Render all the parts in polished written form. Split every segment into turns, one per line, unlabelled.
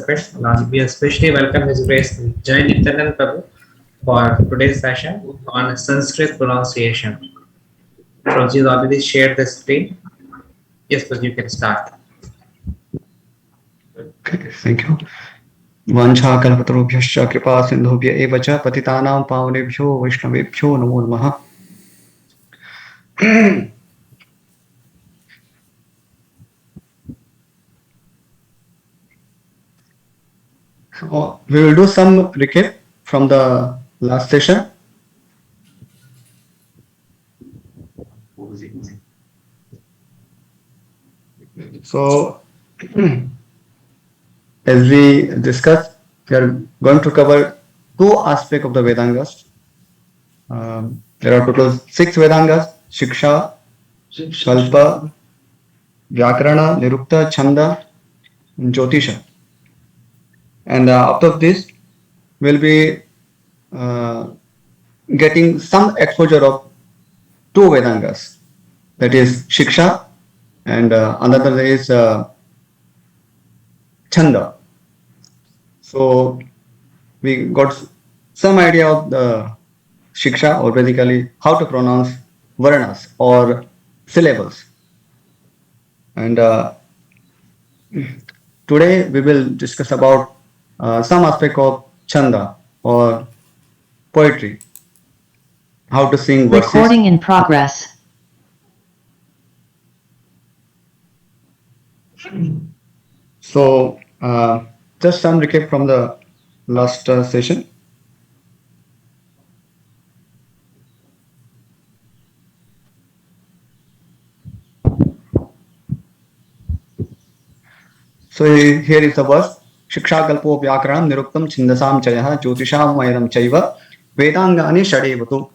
We especially welcome His Grace Jai Nityananda Prabhu for today's session on Sanskrit pronunciation. Prabhuji has already shared the screen. Yes, Prabhuji, you can start.
Okay, thank you. Vancha kripa sindhubhya eva cha patitanam pavanebhyo vaishnavebhyo namo namaha. So we will do some recap from the last session. So as we discussed, we are going to cover two aspects of the Vedangas. There are total 6 Vedangas: Shiksha, Kalpa, Vyakarana, Nirukta, Chanda, and Jyotisha. And out of this, we'll be uh, getting some exposure of two Vedangas, that is Shiksha, and another is Chanda. So we got some idea of the Shiksha, or basically how to pronounce Varnas or syllables. And today we will discuss about some aspect of Chanda or poetry, how to sing verses.
Recording in progress.
So just some recap from the last session. So here is the verse. Shiksha kalpo vyakaranam niruktam chindasam chayah jyotisham mayram chaiva vedangani shadevatu.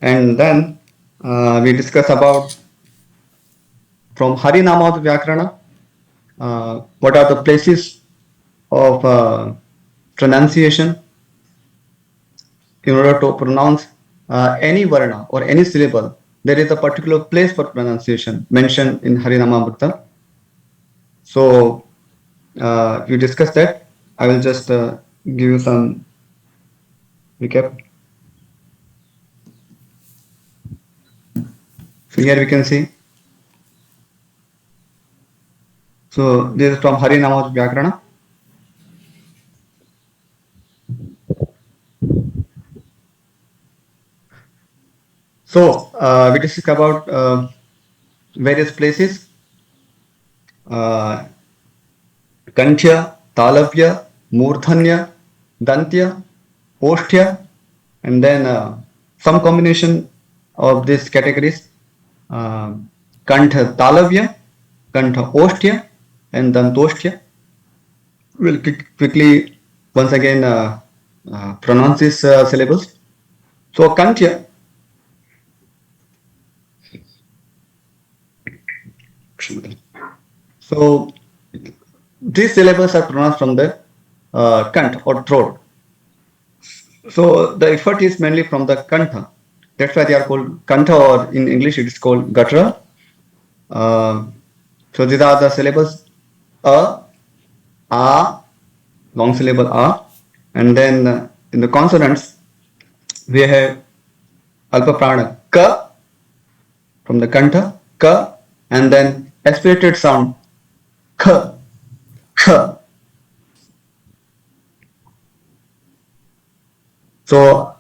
And then we discuss about from Harinama Vyakarana, what are the places of pronunciation in order to pronounce any varna or any syllable. There is a particular place for pronunciation mentioned in Harinamamrita. So we discussed that. I will just give you some recap. So here we can see. So this is from Harinama Vyakarana. So we discussed about various places. Kanthya, Talavya, Murdhanya, Dantya, Oshtya, and then some combination of these categories. Kantha Talavya, Kantha Oshtya, and Dantoshtya. We'll quickly once again pronounce these syllables. So Kanthya. So these syllables are pronounced from the kant or throat. So the effort is mainly from the kantha. That's why they are called kantha, or in English it is called guttural. So these are the syllables a, long syllable a, and then in the consonants we have alpa prana ka from the kantha ka, and then aspirated sound kh kh. So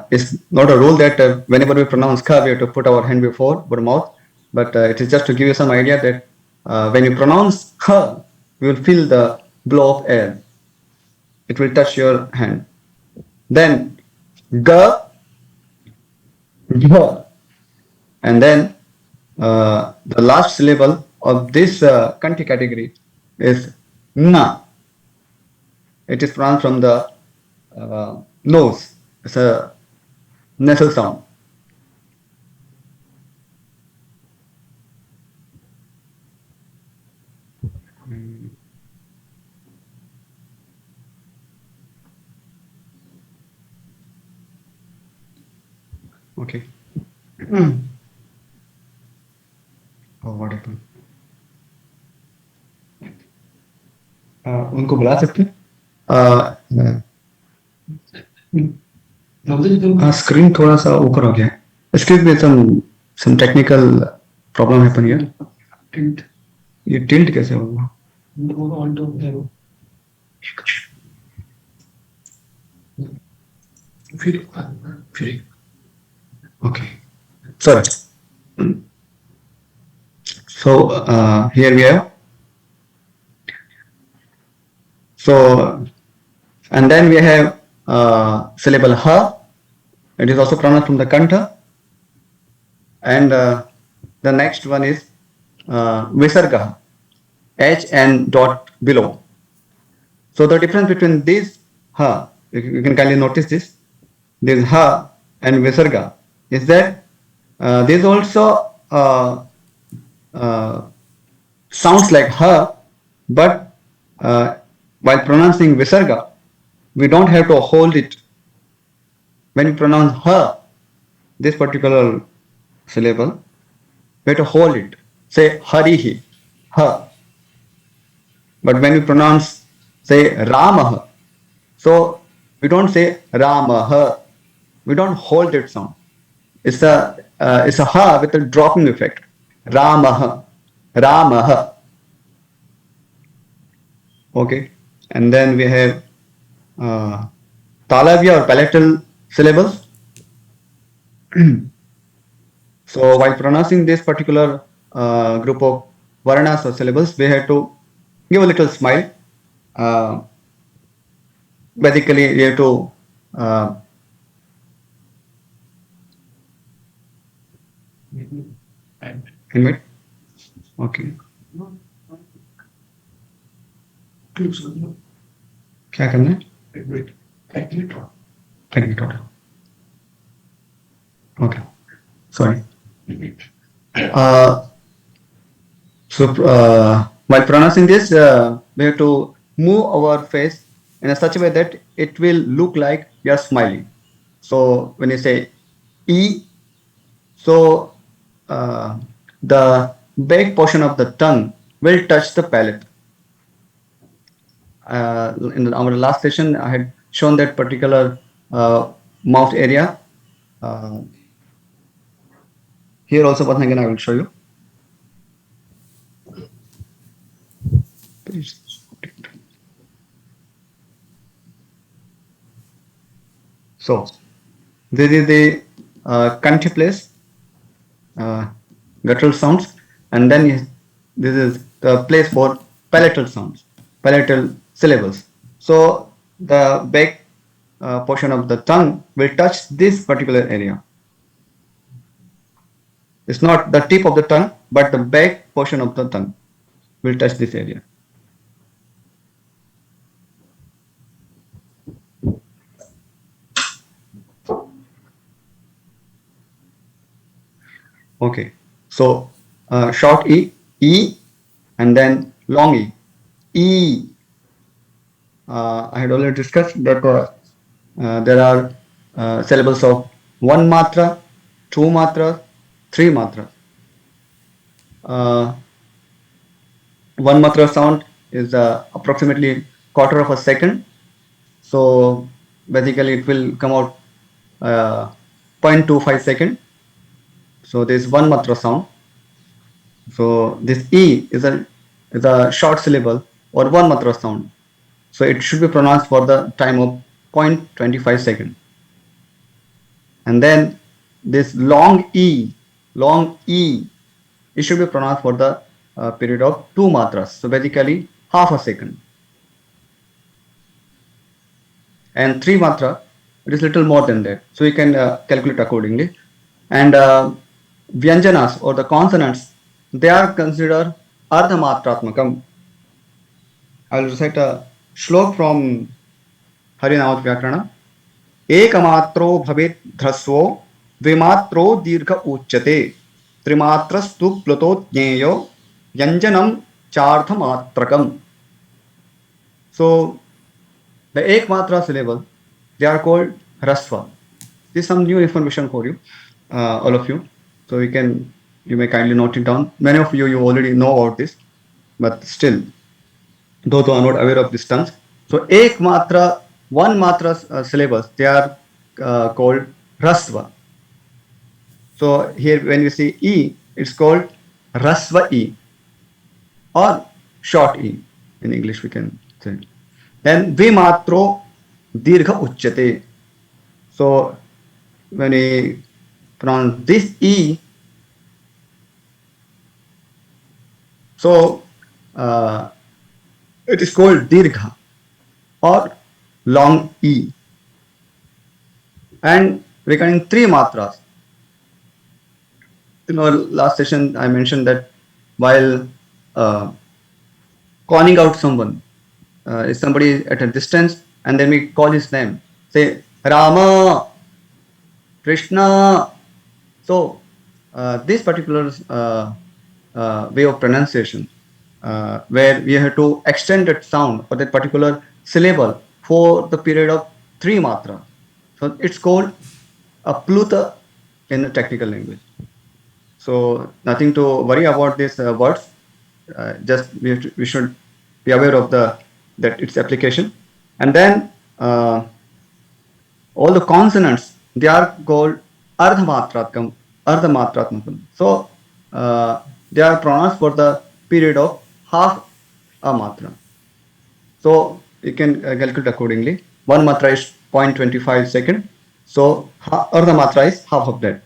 it's not a rule that whenever we pronounce kha, we have to put our hand before our mouth, but it is just to give you some idea that when you pronounce kha, you will feel the blow of air. It will touch your hand. Then ga, gha, and then the last syllable of this kanti category is na. It is pronounced from the nose. It's a nasal sound. Okay. Oh, what happened? उनको बुला सकते हैं? हाँ, screen थोड़ा सा ऊपर हो गया है. Excuse me, some technical problem happen here. Tilt. ये tilt कैसे होगा? फिर okay. Sorry. So here we have. So and then we have syllable ha. It is also pronounced from the kantha. And the next one is visarga, h and dot below. So the difference between this ha, you can kindly notice this ha and visarga is that this also uh, sounds like ha, but while pronouncing visarga, we don't have to hold it. When we pronounce ha, this particular syllable, we have to hold it. Say harihi, ha. But when we pronounce, say ramah, so we don't say ramah. We don't hold that sound. It's a ha with a dropping effect. Ramah, ramah. Okay, and then we have talavya or palatal syllables. So while pronouncing this particular group of varnas or syllables, we have to give a little smile. Uh, Basically, you have to admit. Okay. क्या करना है? Admit order. Okay. Sorry. So while pronouncing this, we have to move our face in a such a way that it will look like we are smiling. So when you say E, so the back portion of the tongue will touch the palate. In our last session, I had shown that particular mouth area. Here also, once again, I will show you. So this is the country place, guttural sounds, and then this is the place for palatal sounds, palatal syllables. So the back portion of the tongue will touch this particular area. It's not the tip of the tongue, but the back portion of the tongue will touch this area. Okay, so short E, and then long E. I had already discussed that there are syllables of one matra, two matra, three matra. One matra sound is approximately quarter of a second. So basically it will come out 0.25 second. So there is one matra sound. So this E is a short syllable or one matra sound. So it should be pronounced for the time of 0.25 second. And then this long E, it should be pronounced for the period of two matras. So basically half a second. And three matra, it is little more than that. So you can calculate accordingly. And vyanjanas or the consonants, they are considered ardhamatratmakam. I will recite a shlok from Harinamat Vyakarana. एकमात्रो भवेत् ध्रस्वो द्विमात्रो दीर्घ उच्यते त्रिमात्रस्तु Pluto ज्ञेयो व्यञ्जनं चार्धमात्रकम्. So the ekmatra syllable, they are called hrasva. This is some new information for you, all of you. So you can You may kindly note it down. Many of you already know about this, but still, those who are not aware of these terms. So, ek matra, one matra syllables, they are called rasva. So here when you see E, it's called rasva E or short E in English we can say. Then vimatro dirgha uchyate. So when we pronounce this E, so uh, it is called dirgha or long E. And regarding three matras, last session I mentioned that while uh, calling out someone, if somebody is at a distance and then we call his name, say Rama, Krishna. So this particular way of pronunciation, where we have to extend that sound or that particular syllable for the period of three matra. So it's called a pluta in the technical language. So nothing to worry about these words. Just we should be aware of that its application. And then all the consonants, they are called ardhamatratmakam. So they are pronounced for the period of half a matra. So you can calculate accordingly. One matra is 0.25 second. So ardhamatra is half of that.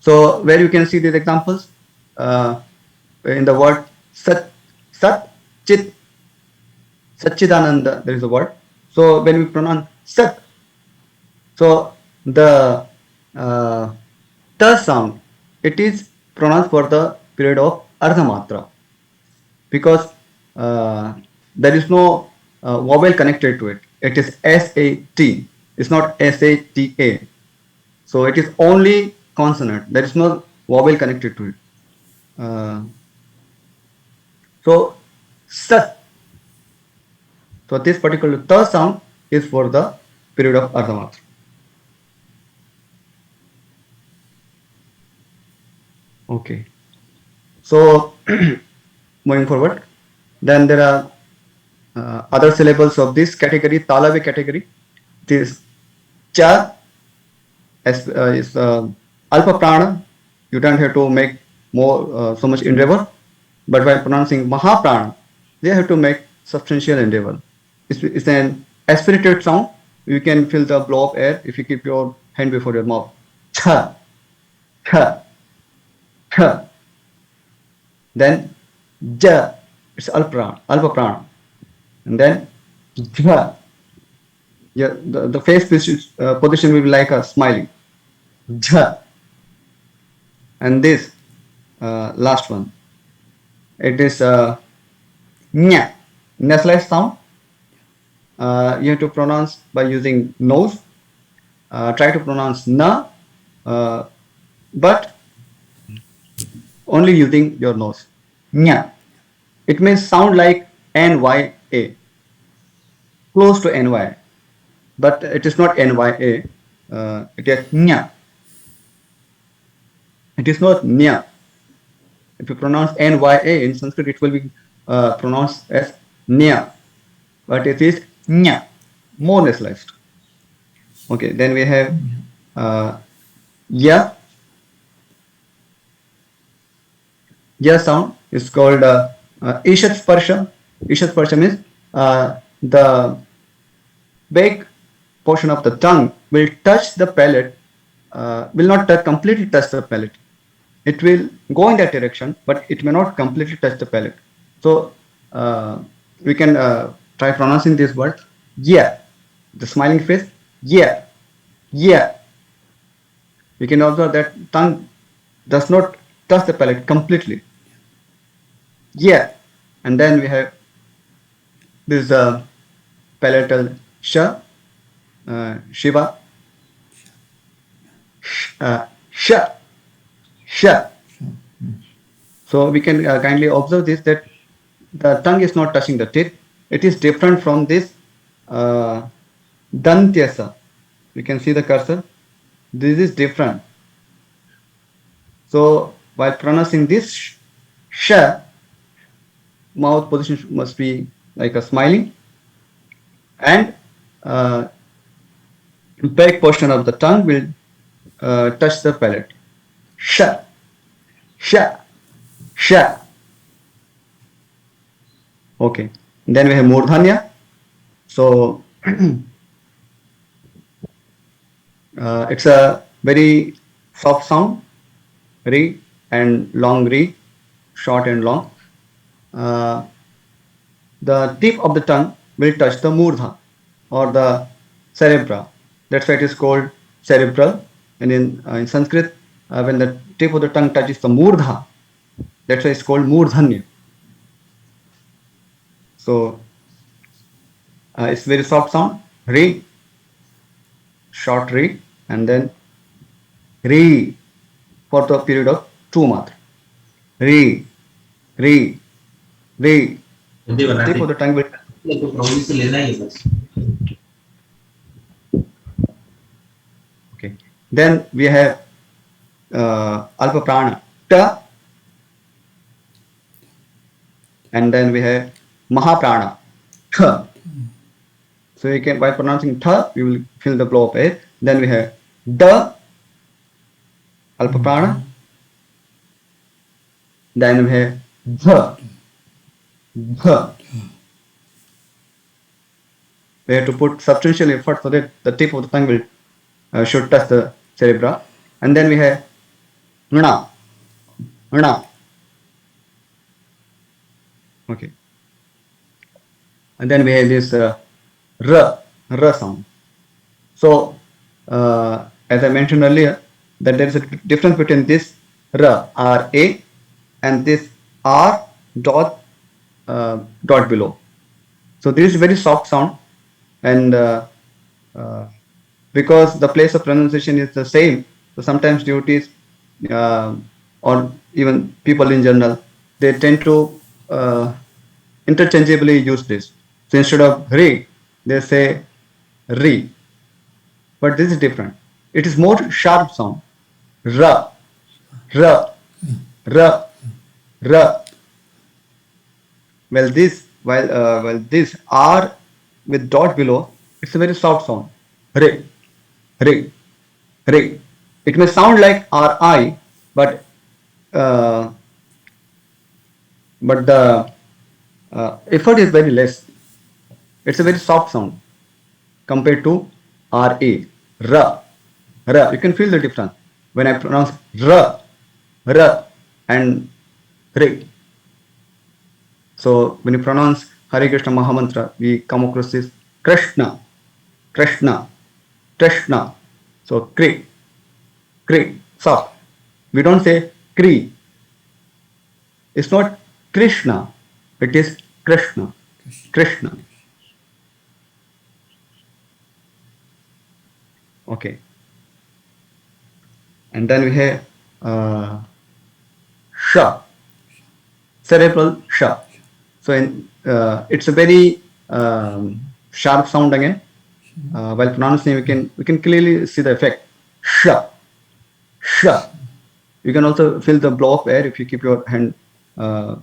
So where you can see these examples, in the word sat, chit, Satchidananda, there is a word. So when we pronounce Sat, so the ta sound, it is pronounced for the period of ardhamatra, because there is no vowel connected to it. It is S-A-T. It's not S-A-T-A. So it is only consonant. There is no vowel connected to it. So Sat. So this particular ta sound is for the period of ardhamatra. Okay. So moving forward, then there are other syllables of this category, Talavi category. This cha is alpa prana. You don't have to make more so much endeavor, but while pronouncing mahaprana, they have to make substantial endeavor. It's an aspirated sound. You can feel the blow of air if you keep your hand before your mouth. Cha, cha, cha. Then ja, it's alpa prana. And then ja, yeah, the face position will be like a smiling. Ja. And this last one, it is nya, nasalized sound. You have to pronounce by using nose. Try to pronounce na, but only using your nose. Nya. It may sound like N-Y-A, close to N-Y, but it is not N-Y-A. It is nya. It is not nya. If you pronounce N-Y-A in Sanskrit, it will be pronounced as nya, but it is nya, more nasalized. Okay, then we have ya. Ya sound is called Ishat Sparsha. Ishat Sparsha means the back portion of the tongue will touch the palate, will not completely touch the palate. It will go in that direction, but it may not completely touch the palate. So we can try pronouncing this word, yeah, the smiling face, yeah, yeah. We can observe that tongue does not touch the palate completely. Yeah, and then we have this palatal sha, shiva, sha, sha. So we can kindly observe this, that the tongue is not touching the teeth. It is different from this dantyasa. We can see the cursor. This is different. So while pronouncing this sh, mouth position must be like a smiling, and uh, back portion of the tongue will touch the palate. Sh, sh, sh. Okay. Then we have murdhanya. So it's a very soft sound, re and long re, short and long. Uh, the tip of the tongue will touch the murdha or the cerebra. That's why it is called cerebral. And in Sanskrit, when the tip of the tongue touches the murdha, that's why it's called murdhanya. So it's very soft sound, re, short re, and then re for the period of 2 months. Re, re, re.
Hindi
The tip
बनाते
of the tongue will.
तो problem से लेना ही है बस.
Okay. Then we have alpa prana, ta, and then we have mahaprana, tha. So you can, by pronouncing tha, you will feel the flow of air. Then we have da, alpa prana. Then we have dha, dha. We have to put substantial effort so that the tip of the tongue will should touch the cerebra. And then we have na, na. Okay. And then we have this r sound. So, as I mentioned earlier, that there is a difference between this r, a, and this r dot below. So this is very soft sound, and uh, because the place of pronunciation is the same, so sometimes devotees uh, or even people in general, they tend to interchangeably use this. So instead of re, they say re, but this is different. It is more sharp sound. Ra, ra, ra, ra. Well, this R with dot below, it's a very soft sound. Re, re, re. It may sound like RI, but uh, the effort is very less. It's a very soft sound compared to RA, ra, ra. You can feel the difference when I pronounce ra, ra, and re. So when you pronounce Hare Krishna Mahamantra, we come across this Krishna, Krishna, Krishna. So Kri, Kri, soft. We don't say Kri. It's not Krishna. It is Krishna, Krishna. Okay. And then we have Sha, cerebral Sha. So it's a very sharp sound again. While pronouncing, we can clearly see the effect. Sha, sha. You can also feel the blow of air if you keep your hand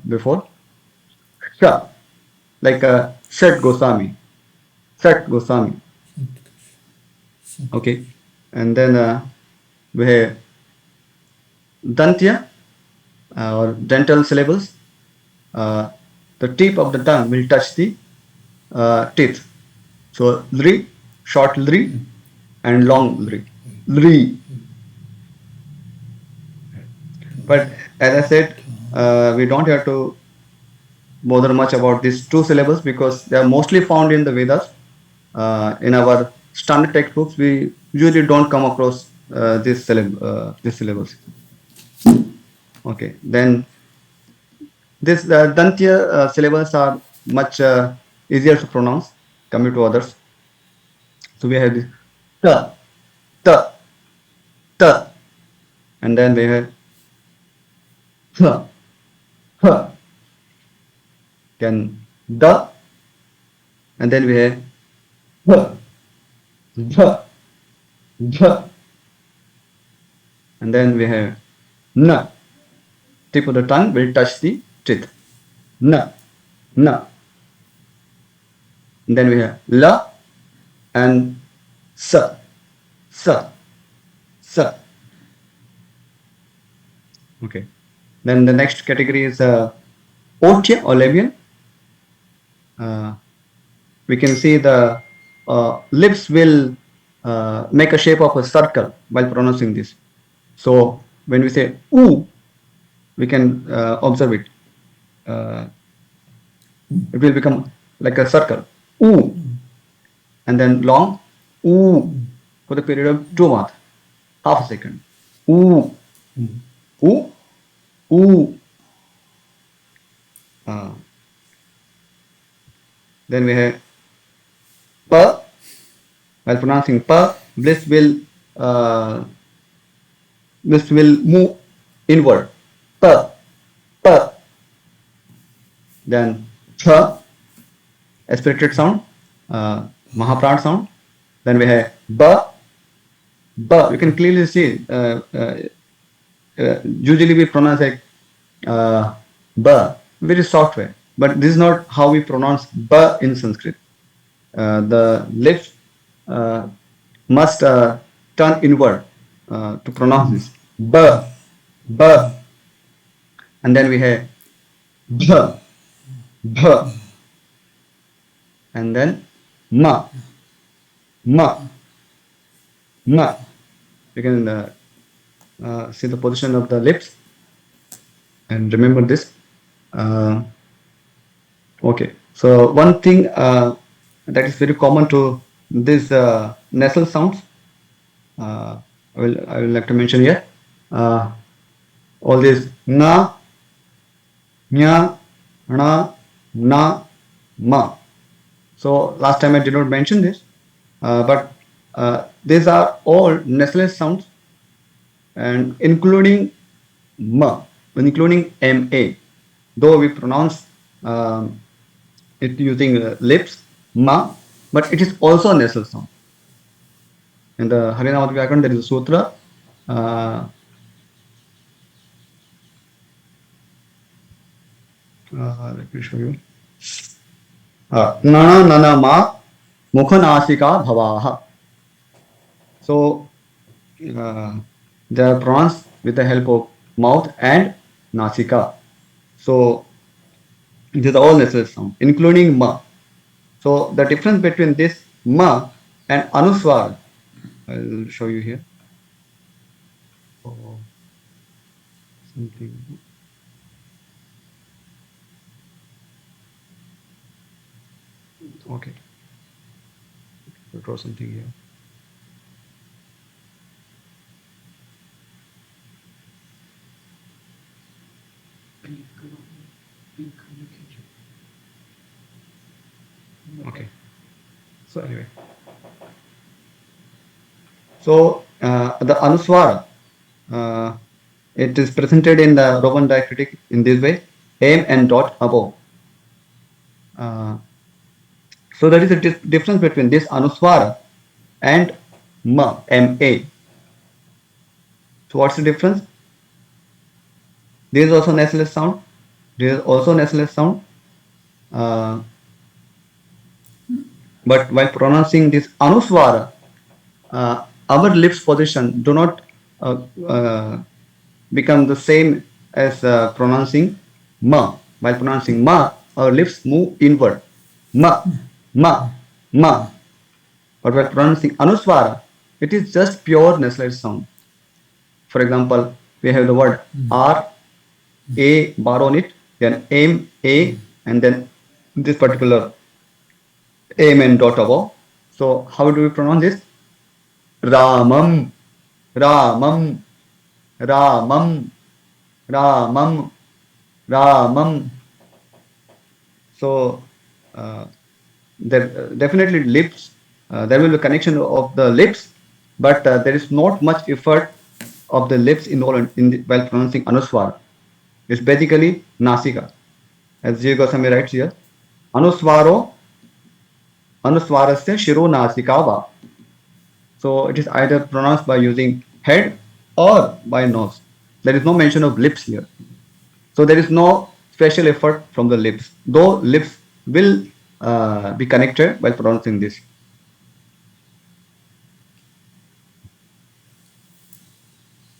before. Sha, like Shat Goswami, Shat Goswami. Okay, and then we have Dantya or dental syllables. Uh, the tip of the tongue will touch the teeth. So lri, short lri, and long lri. Lri. But as I said, we don't have to bother much about these two syllables because they are mostly found in the Vedas. In our standard textbooks, we usually don't come across these syllables. Okay, then this Dantya syllables are much easier to pronounce compared to others. So we have this ta, ta, ta, and then we have ha, ha, then da, and then we have ha, da, da, and then we have N. Tip of the tongue will touch the teeth. N. N. Then we have la and sa. Sa. Sa. Okay. Then the next category is Otya or Labial. Uh, we can see the lips will make a shape of a circle while pronouncing this. So when we say oo, we can observe it. Uh, it will become like a circle. Ooh. And then long. Ooh. For the period of 2 months. Half a second. Ooh. Ooh. Ooh. Uh, then we have pa. While pronouncing pa, uh, bliss will move inward. Pa. Pa. Then cha. Aspirated sound. Mahapran sound. Then we have ba. Ba. You can clearly see. Usually we pronounce like ba, very soft way. But this is not how we pronounce ba in Sanskrit. The lips uh, must turn inward to pronounce this. Ba, ba. And then we have bha, bha. And then ma, ma, ma. You can see the position of the lips and remember this. Okay, so one thing that is very common to these nasal sounds, I will like to mention here. Uh, all these na, nya, na, na, ma. So last time I did not mention this, but these are all nasal sounds and including ma, including ma. Though we pronounce it using lips, ma, but it is also a nasal sound. In the Harinamata Vyakaran, there is a sutra. Let me show you. Nana nana ma mukhanasika bhavaha. So they are pronounced with the help of mouth and nasika. So these are all nasal sounds, including ma. So the difference between this ma and anuswar, I'll show you here. Oh, something. Okay. I'll draw something here. Okay. So anyway. So the anuswara, it is presented in the Roman diacritic in this way: aim and dot above. So there is a difference between this anuswara and ma, ma. So what's the difference? There is also nasal sound. There is also nasal sound. But while pronouncing this anuswara, our lips position do not become the same as pronouncing ma. While pronouncing ma, our lips move inward. Ma, ma, ma. But while pronouncing anuswara, it is just pure nasal sound. For example, we have the word R, A bar on it, then M, A, and then this particular aim and dot above. So how do we pronounce this? Ramam, Ramam, Ramam, Ramam, Ramam. So there definitely lips. There will be a connection of the lips, but there is not much effort of the lips involved while pronouncing anuswar. It's basically nasika, as J. Goswami writes here. Anuswaro, anuswarasya shiro nasika va. So it is either pronounced by using head or by nose. There is no mention of lips here. So there is no special effort from the lips, though lips will be connected while pronouncing this.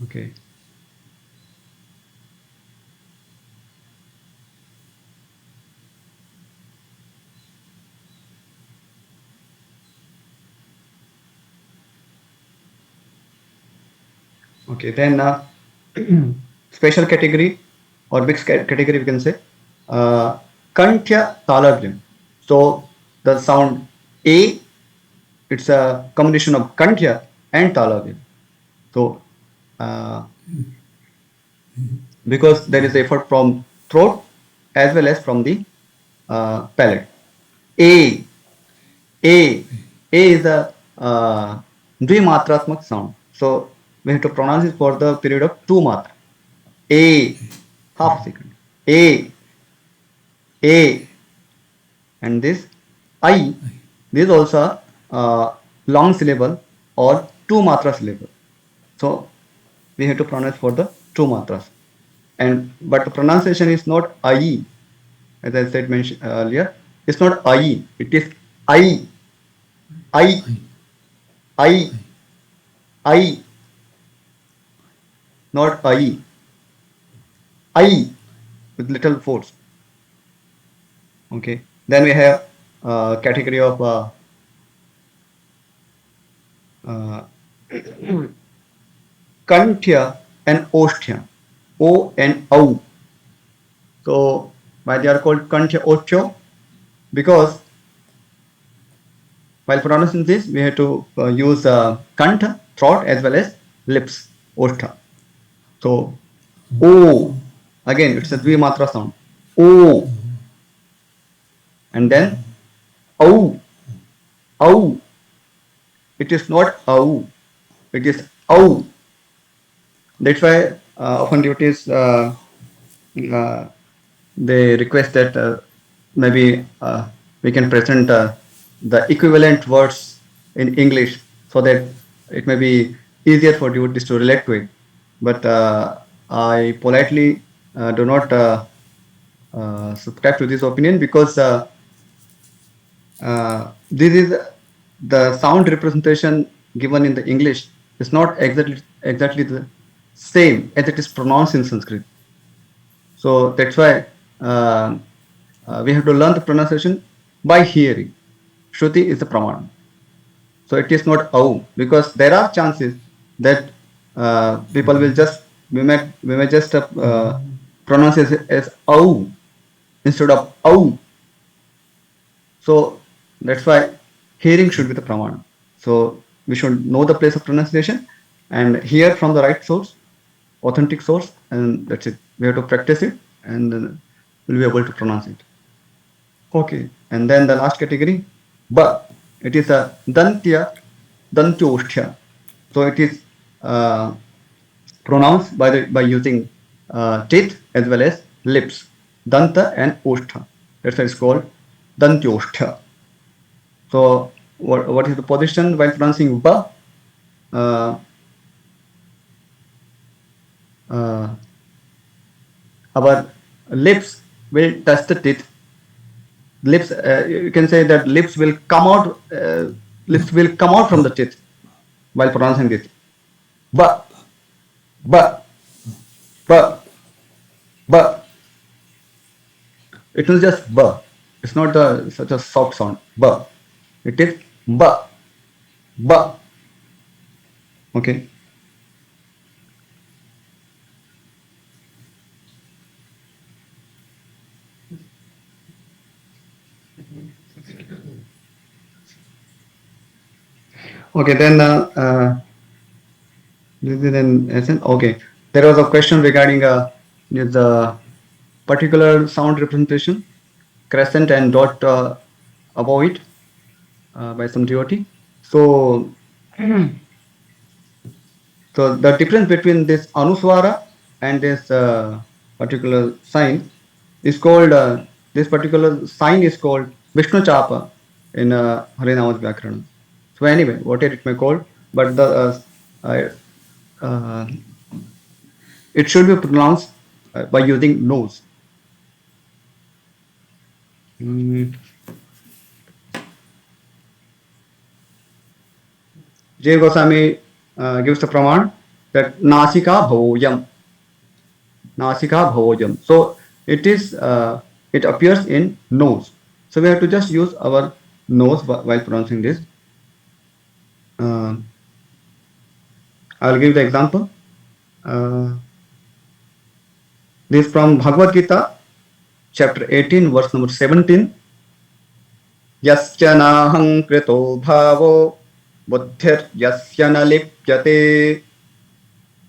Okay. Okay, then special category or mixed category we can say Kanthya Talavyam. So the sound A, it's a combination of Kanthya and Talavyam. So uh, because there is effort from throat as well as from the palate. A, A, A is a dvimatrasmak sound. So we have to pronounce it for the period of two matra. A, half second. A, and this I, this is also a long syllable or two matra syllable. So we have to pronounce for the two matras. And but the pronunciation is not I, as I said mentioned earlier. It's not I. It is I, I, I, I, not I with little force. Okay. Then we have category of uh, Kanthya and Osthya. O and O. So why they are called Kanthya Osthya? Because while pronouncing this, we have to use Kantha, throat as well as lips, Oshtha. So O. Again, it's a Dvimatra sound. O. And then O. O. It is not O. It is O. That's why often devotees uh, they request that maybe we can present the equivalent words in English so that it may be easier for devotees to relate to it. But I politely do not subscribe to this opinion because this is the sound representation given in the English is not exactly the same as it is pronounced in Sanskrit. So that's why we have to learn the pronunciation by hearing. Shruti is the pramana. So it is not au because there are chances that people will just we may just pronounce it as au instead of au. So that's why hearing should be the pramana. So we should know the place of pronunciation and hear from the right source, authentic source, and that's it. We have to practice it and then we'll be able to pronounce it. Okay, and then the last category, ba. It is a dantya, dantyoshtya. So it is uh, pronounced by using teeth as well as lips, danta and oshtha. That's why it's called dantyoshtya. So what is the position while pronouncing ba? Uh, uh, our lips will touch the teeth. Lips, you can say that lips will come out from the teeth while pronouncing this. Ba, ba, ba, ba. It is just ba. It's not such a soft sound. Ba. It is ba, ba. Okay. Okay. Then this is an essence. Okay. There was a question regarding the particular sound representation, crescent and dot above it by some devotee. So, so the difference between this anuswara and this particular sign is called this particular sign is called Vishnu Chapa in Harinama's Vyakarana. So anyway, whatever it may call, but the uh, it should be pronounced by using nose. Mm. J. Goswami gives the praman that nasika bhojam, nasika bhojam. So it is it appears in nose. So we have to just use our nose while pronouncing this. Uh, I'll give the example. Uh, this from Bhagavad Gita, chapter 18, verse number 17. यस्य नाहंकृतो भावो बुद्धिर्यस्य न लिप्यते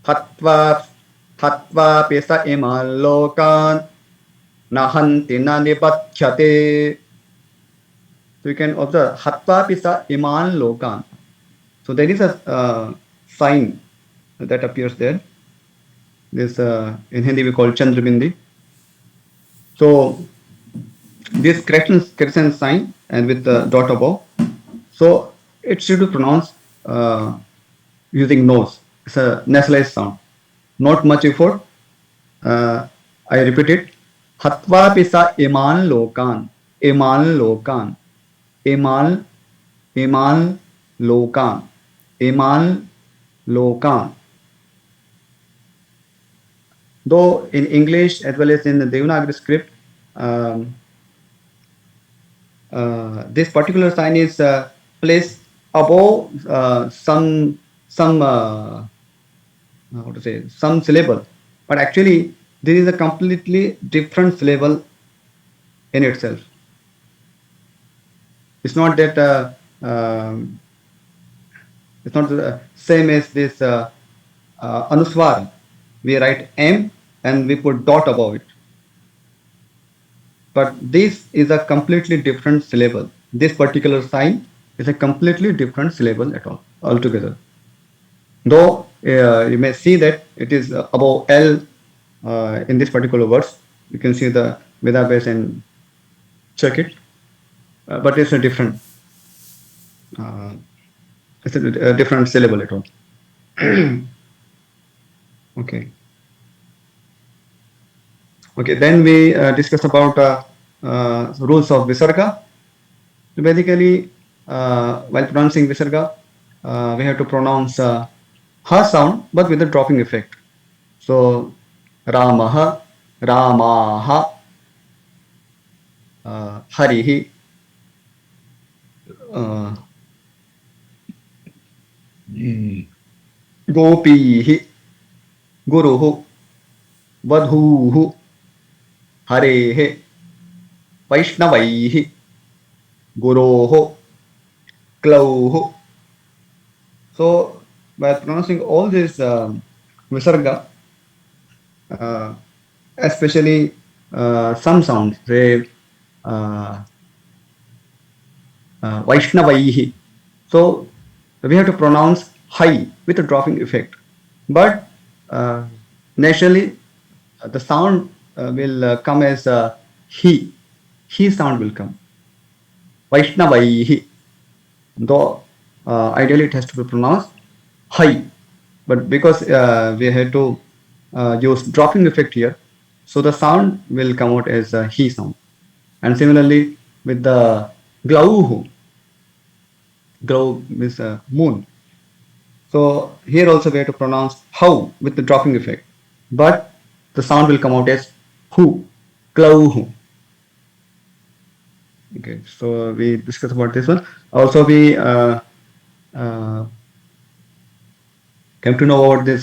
हत्वा हत्वापि स इमान् लोकान् न हन्ति न निबध्यते. So you can observe hatvapi sa iman lokan. So there is a sign that appears there. This in Hindi we call Chandrabindi. So this correction sign and with the dot above. So it should be pronounced using nose. It's a nasalized sound. Not much effort. I repeat it. Hatva pisa iman lokan. Iman lokan. Iman. Iman lokan. Iman lokan. Though in English as well as in the Devanagari script, this particular sign is placed above some how to say some syllable, but actually there is a completely different syllable in itself. It's not that it's not the same as this anuswar. We write M and we put dot above it. But this is a completely different syllable. This particular sign is a completely different syllable at all altogether. Though you may see that it is above L in this particular words. You can see the Veda base and check it. But it's a different a different syllable at all. Okay. Okay, then we discuss about rules of Visarga. So basically, while pronouncing Visarga, we have to pronounce ha sound but with a dropping effect. So, Ramaha, Ramaha, Harihi, Gopihi, Guruhu, Vadhuhu, Harehe, Vaishnavaihi, Guroho, Klauhu. So, by pronouncing all these Visarga, especially some sounds, say Vaishnavaihi. So, we have to pronounce high with a dropping effect. But naturally, the sound will come as he. He sound will come. Vaishnavaihi. Though ideally it has to be pronounced high. But because we had to use dropping effect here, so the sound will come out as a he sound. And similarly with the glauhu, glow means moon. So here also we have to pronounce how with the dropping effect, but the sound will come out as hu, glauhu. Okay, so we discussed about this one. Also we uh, came to know about this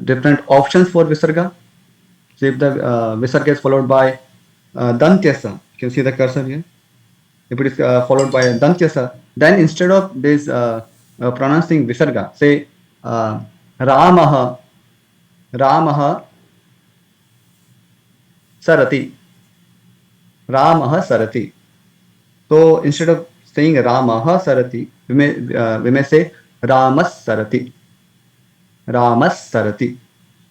different options for Visarga. So if the Visarga is followed by Dantyasa, you can see the cursor here. If it is followed by Dantyasa, then instead of this pronouncing Visarga, say Ramaha, Ramaha Sarati, Ramaha Sarati. So instead of saying Ramaha Sarati, we may say Ramas Sarati. Ramas Sarati.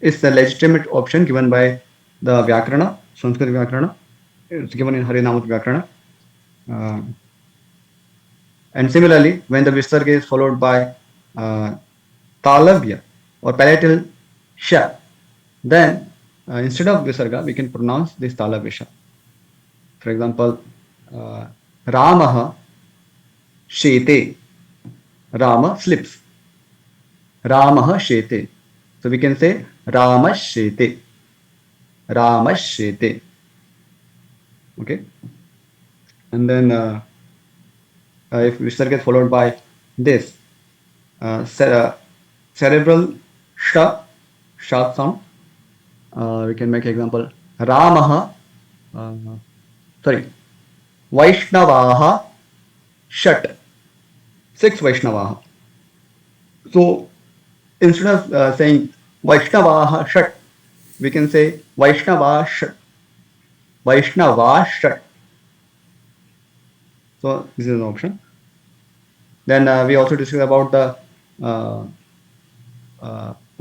It's the legitimate option given by the Vyakarana, Sanskrit Vyakarana. It's given in Harinamat Vyakarana. And similarly, when the Visarga is followed by Talavya or palatal sha. Then instead of visarga, we can pronounce this talavisha. For example, Ramaha shete. Rama sleeps. Ramaha shete. So we can say Rama shete. Rama shete. Okay. And then if visarga is followed by this cerebral sha, sharp sound, we can make example Ramaha, uh, sorry, Vaishnavaha shat, six Vaishnavaha. So instead of saying Vaishnavaha shat, we can say Vaishnava shat, Vaishnava shat. So this is an option. Then we also discussed about the uh,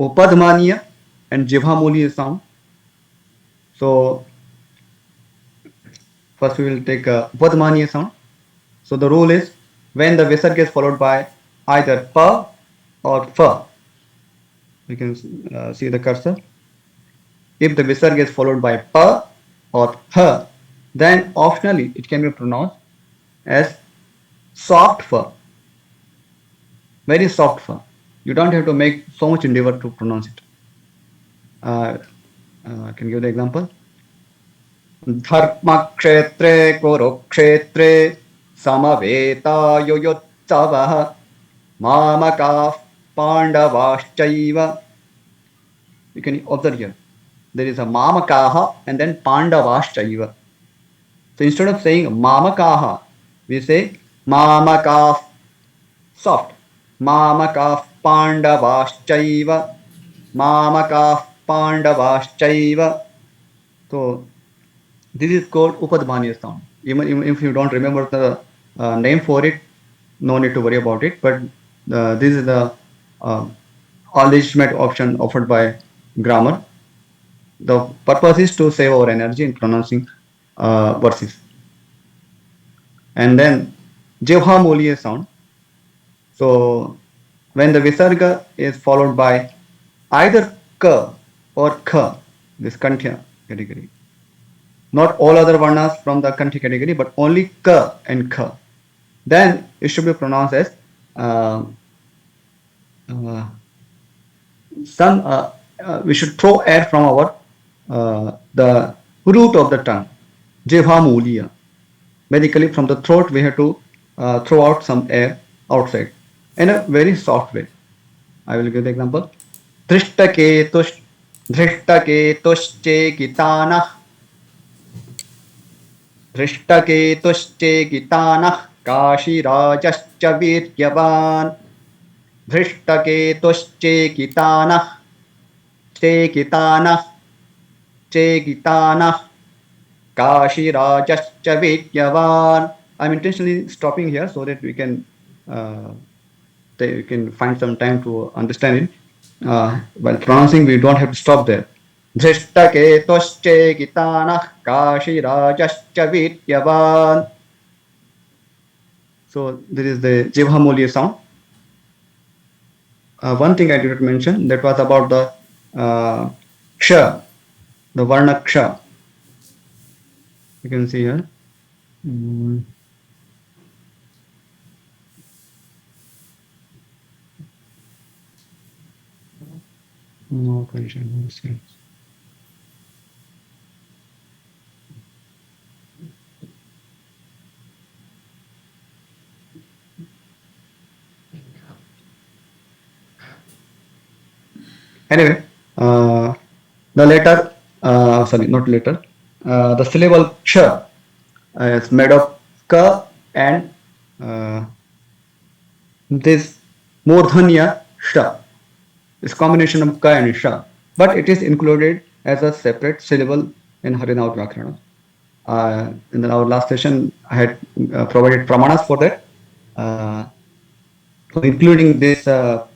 Upadmaniya and Jivhamuli sound. So first we will take Upadmaniya sound. So the rule is when the visarga is followed by either pa or fa. You can see the cursor. If the visarga is followed by pa or ha, then optionally it can be pronounced as soft fa, very soft fa. You don't have to make so much endeavor to pronounce it. I can give the example. धर्मक्षेत्रे कुरुक्षेत्रे समवेतायुयुत्सवः मामकाः पाण्डवाश्चैव. You can observe here. There is a mamakaha and then pandavaschaiva. So instead of saying mamakaha, we say mamakah, soft. Mamakah pandavaschaiva. Mamakah pandavaschaiva. So this is called Upadmaniya sound. Even if you don't remember the name for it, no need to worry about it. But this is the legitimate option offered by grammar. The purpose is to save our energy in pronouncing verses. And then Jivhamoliya sound. So when the visarga is followed by either ka or kha, this kanthya category. Not all other varnas from the kanthi category, but only ka and kha. Then it should be pronounced as we should throw air from our the root of the tongue, jivhamuliya. Basically, from the throat, we have to throw out some air outside in a very soft way. I will give the example. Drishtaketush, Drishtaketushchekitanah, Drishtaketushchekitanah, Kashirajascha viryavan, Drishtaketushchekitanah, Chekitanah, Chekitanah, Kashirajascha viryavan. I'm intentionally stopping here so that we can find some time to understand it. While pronouncing, we don't have to stop there. Drishtaketushchekitanah kashirajascha vidyavan. So this is the Jivhamoliya sound. One thing I did not mention, that was about the ksha, the varna ksha. You can see here. No question. Anyway, the letter, sorry, not letter, the syllable ksha is made of ka and this murdhanya sha. This combination of ka and sha, but it is included as a separate syllable in Harinavat Vyakarana. In our last session, I had provided pramanas for that. So including this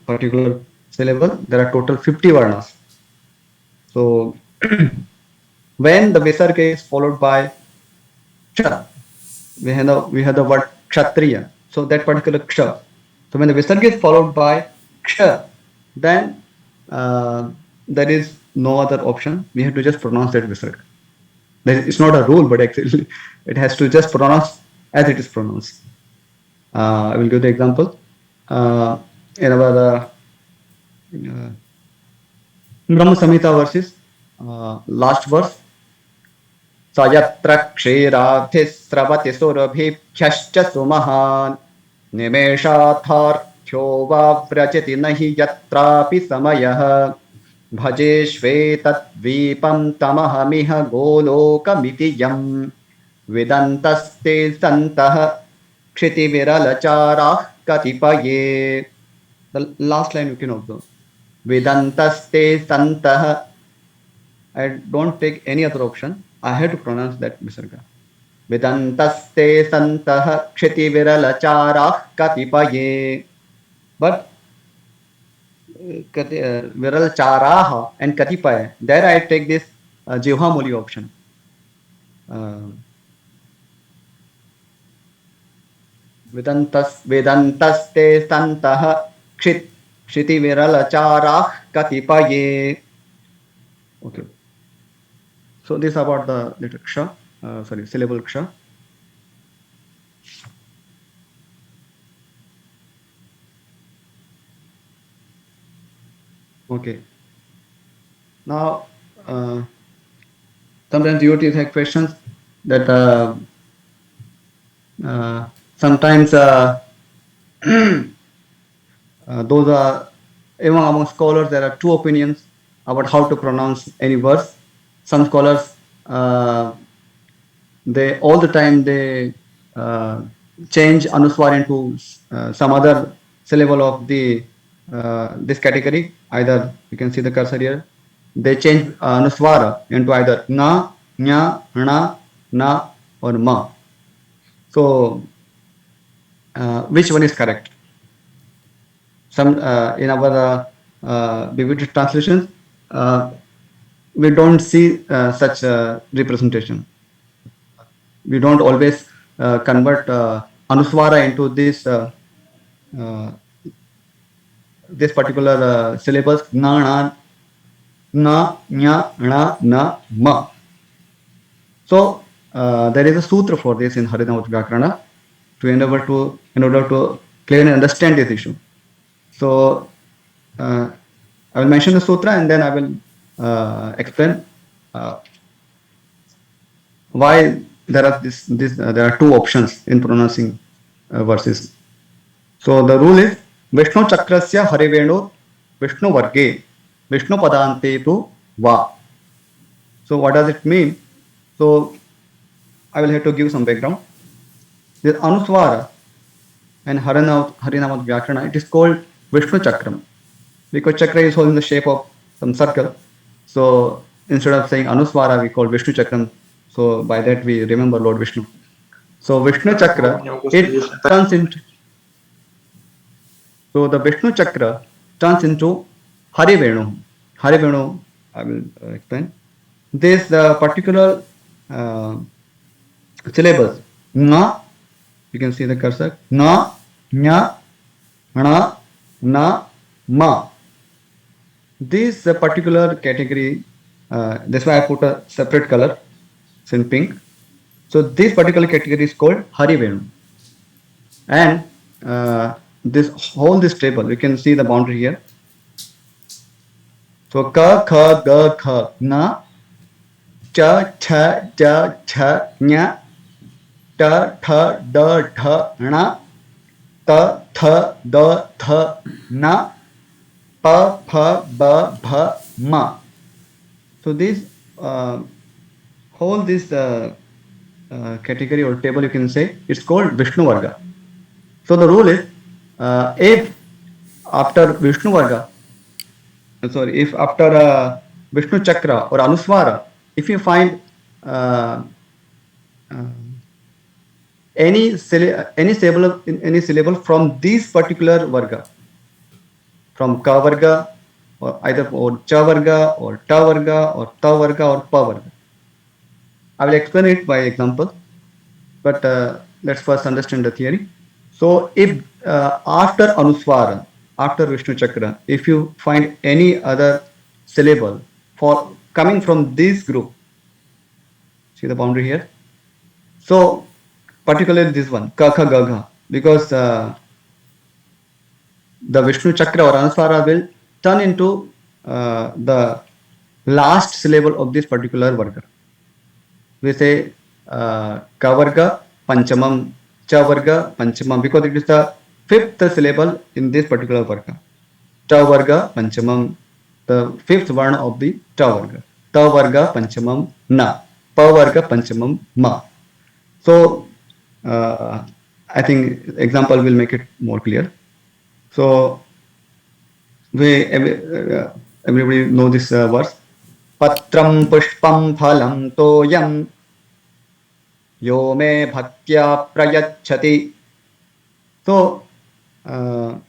particular syllable, there are total 50 varnas. So when the visarga is followed by ksha, we have the word kshatriya. So that particular ksha. So when the visarga is followed by ksha, then there is no other option. We have to just pronounce that visarga. It's not a rule, but actually it has to just pronounce as it is pronounced. I will give the example. In our Brahma Samhita verses, last verse, Sayatra Kshirabhi Sravati Surabhibhyascha Sumahan Nimeshatharthyo Vavrajati Nahi Yatrapi Samayah Bhaje Shvetadvipam Tamahamiha Golokamithi Yam Vedantaste Santah Kshiti Viralacharah Katipaye. The last line you can observe. Vedantaste Santah. I don't take any other option. I have to pronounce that visarga. Vedantaste Santah Kshiti Viralacharah Katipaye. But viral charaha and katipaya. There I take this jivha muli option. Uh, Vedantaste santah kshiti viral charah katipaye. Okay. So this about the letter ksha, syllable ksha. Okay. Now, sometimes devotees have questions that sometimes those are, even among scholars, there are two opinions about how to pronounce any verse. Some scholars, they all the time they change anuswar into some other syllable of the this category. Either you can see the cursor here. They change anuswara into either na, nya, na, na, or ma. So, which one is correct? Some in our BBT translations, we don't see such representation. We don't always convert anuswara into uh, this particular syllabus na, nya, na, ma. So there is a sutra for this in Harinam Vyakarana in order to clearly understand this issue. So I will mention the sutra and then I will explain why there are there are two options in pronouncing verses. So the rule is Vishnu Chakrasya Harivenu Vishnu Varge Vishnu Padante tu Va. So what does it mean? So I will have to give some background. This Anuswara and Harinama Vyakarana, it is called Vishnu Chakram because chakra is holding the shape of some circle. So instead of saying Anuswara, we call Vishnu Chakram. So by that we remember Lord Vishnu. So Vishnu Chakra, it turns into, so the Vishnu Chakra turns into Harivenu. Harivenu, I will explain. This particular syllables, na, you can see the cursor, na, nya, na, na, ma. This particular category, that's why I put a separate color, it's in pink. So this particular category is called Harivenu. And this table, you can see the boundary here. So ka, kha, ga, kha, na, cha, cha, ja, cha, nya, ta, tha, da, tha, na, ta, tha, da, tha, na, pa, pha, ba, bha, ma. So this whole this category or table, you can say, it's called Vishnu Varga. So the rule is if after Vishnu Varga, if after Vishnu Chakra or Anuswara, if you find any syllable from this particular Varga, from Ka Varga, or either or Cha Varga, or Ta Varga, or Ta Varga, or Pa Varga. I will explain it by example, but let's first understand the theory. So if after Anuswara, after Vishnu Chakra, if you find any other syllable for coming from this group. See the boundary here. So particularly this one, Kakha Gagha, because the Vishnu Chakra or Anuswara will turn into the last syllable of this particular varga. We say Kavarga Panchamam, Chavarga Panchamam, because it is the fifth syllable in this particular varga. Tavarga Panchamam, the fifth one of the Tavarga. Tavarga Panchamam Na, Pavarga Panchamam Ma. So I think example will make it more clear. So everybody know this verse. Patram pushpam phalam toyam yo me bhaktya prayachati. So I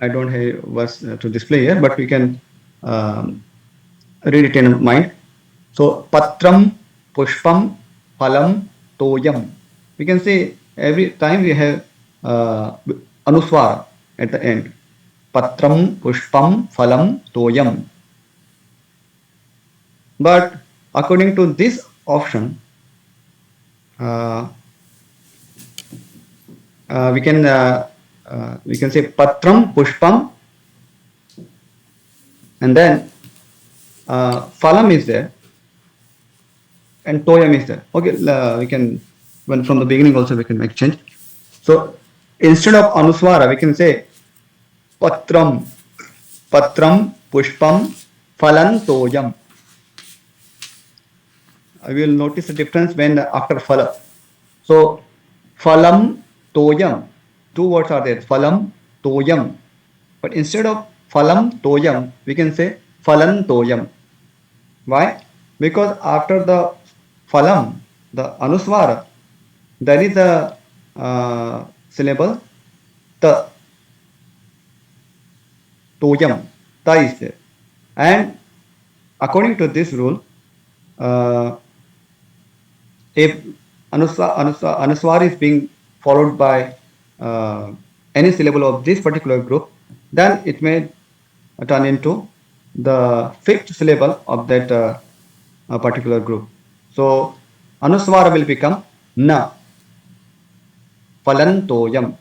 don't have verse to display here, but we can read it in mind. So patram pushpam phalam toyam. We can say every time we have anuswara at the end. Patram pushpam phalam toyam. But according to this option, we can say patram pushpam, and then phalam is there and toyam is there. Okay, we can, when from the beginning also we can make change. So instead of anuswara we can say patram pushpam phalan toyam. I will notice the difference when after phala. So phalam toyam, two words are there, phalam toyam, but instead of phalam toyam we can say phalan toyam. Why? Because after the phalam, the anuswara, there is a syllable ta, toyam, ta is there. And according to this rule, if anuswara is being followed by any syllable of this particular group, then it may turn into the fifth syllable of that particular group. So anuswara will become na, phalantoyam.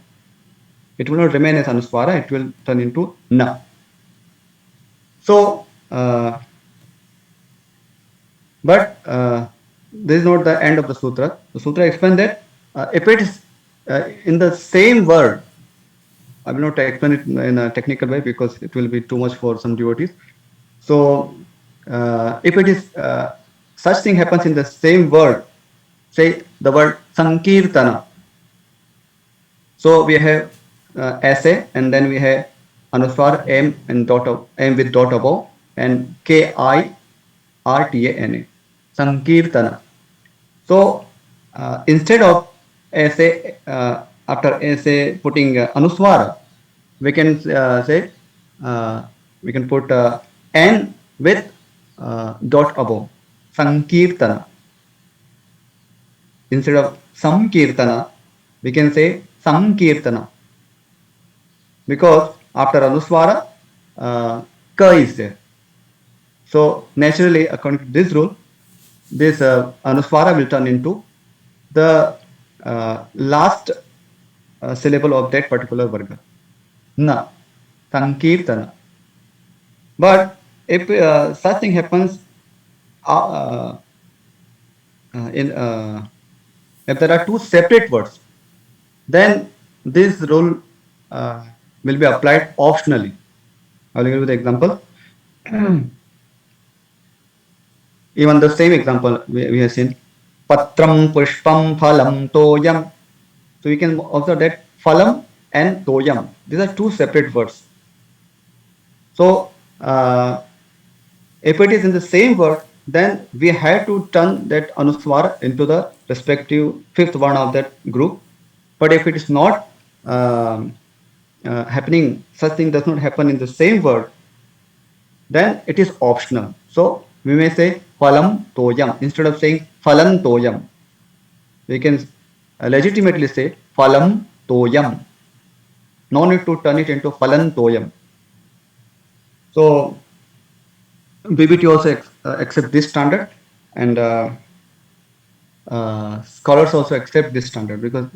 It will not remain as anuswara, it will turn into na. So but this is not the end of the sutra. The sutra explains that if it is in the same word, I will not explain it in a technical way because it will be too much for some devotees. So if it is such thing happens in the same word, say the word sankirtana. So we have essay, and then we have anuswar m and m with dot above, and kirtana, sankirtana. So instead of essay, after essay putting anuswara, we can say we can put n with dot above, sankirtana. Instead of samkirtana, we can say sankirtana, because after anuswara ka is there. So naturally, according to this rule, this anuswara will turn into the last syllable of that particular varga, na, sankirtana. But if such thing happens if there are two separate words, then this rule will be applied optionally. I will give you the example. Even the same example we have seen, patram pushpam phalam toyam. So we can observe that phalam and toyam, these are two separate words. So if it is in the same word, then we have to turn that anuswara into the respective fifth one of that group. But if it is not happening, such thing does not happen in the same word, then it is optional. So we may say phalam toyam instead of saying phalan toyam. We can legitimately say phalam toyam. No need to turn it into phalan toyam. So BBT also accept this standard, and scholars also accept this standard because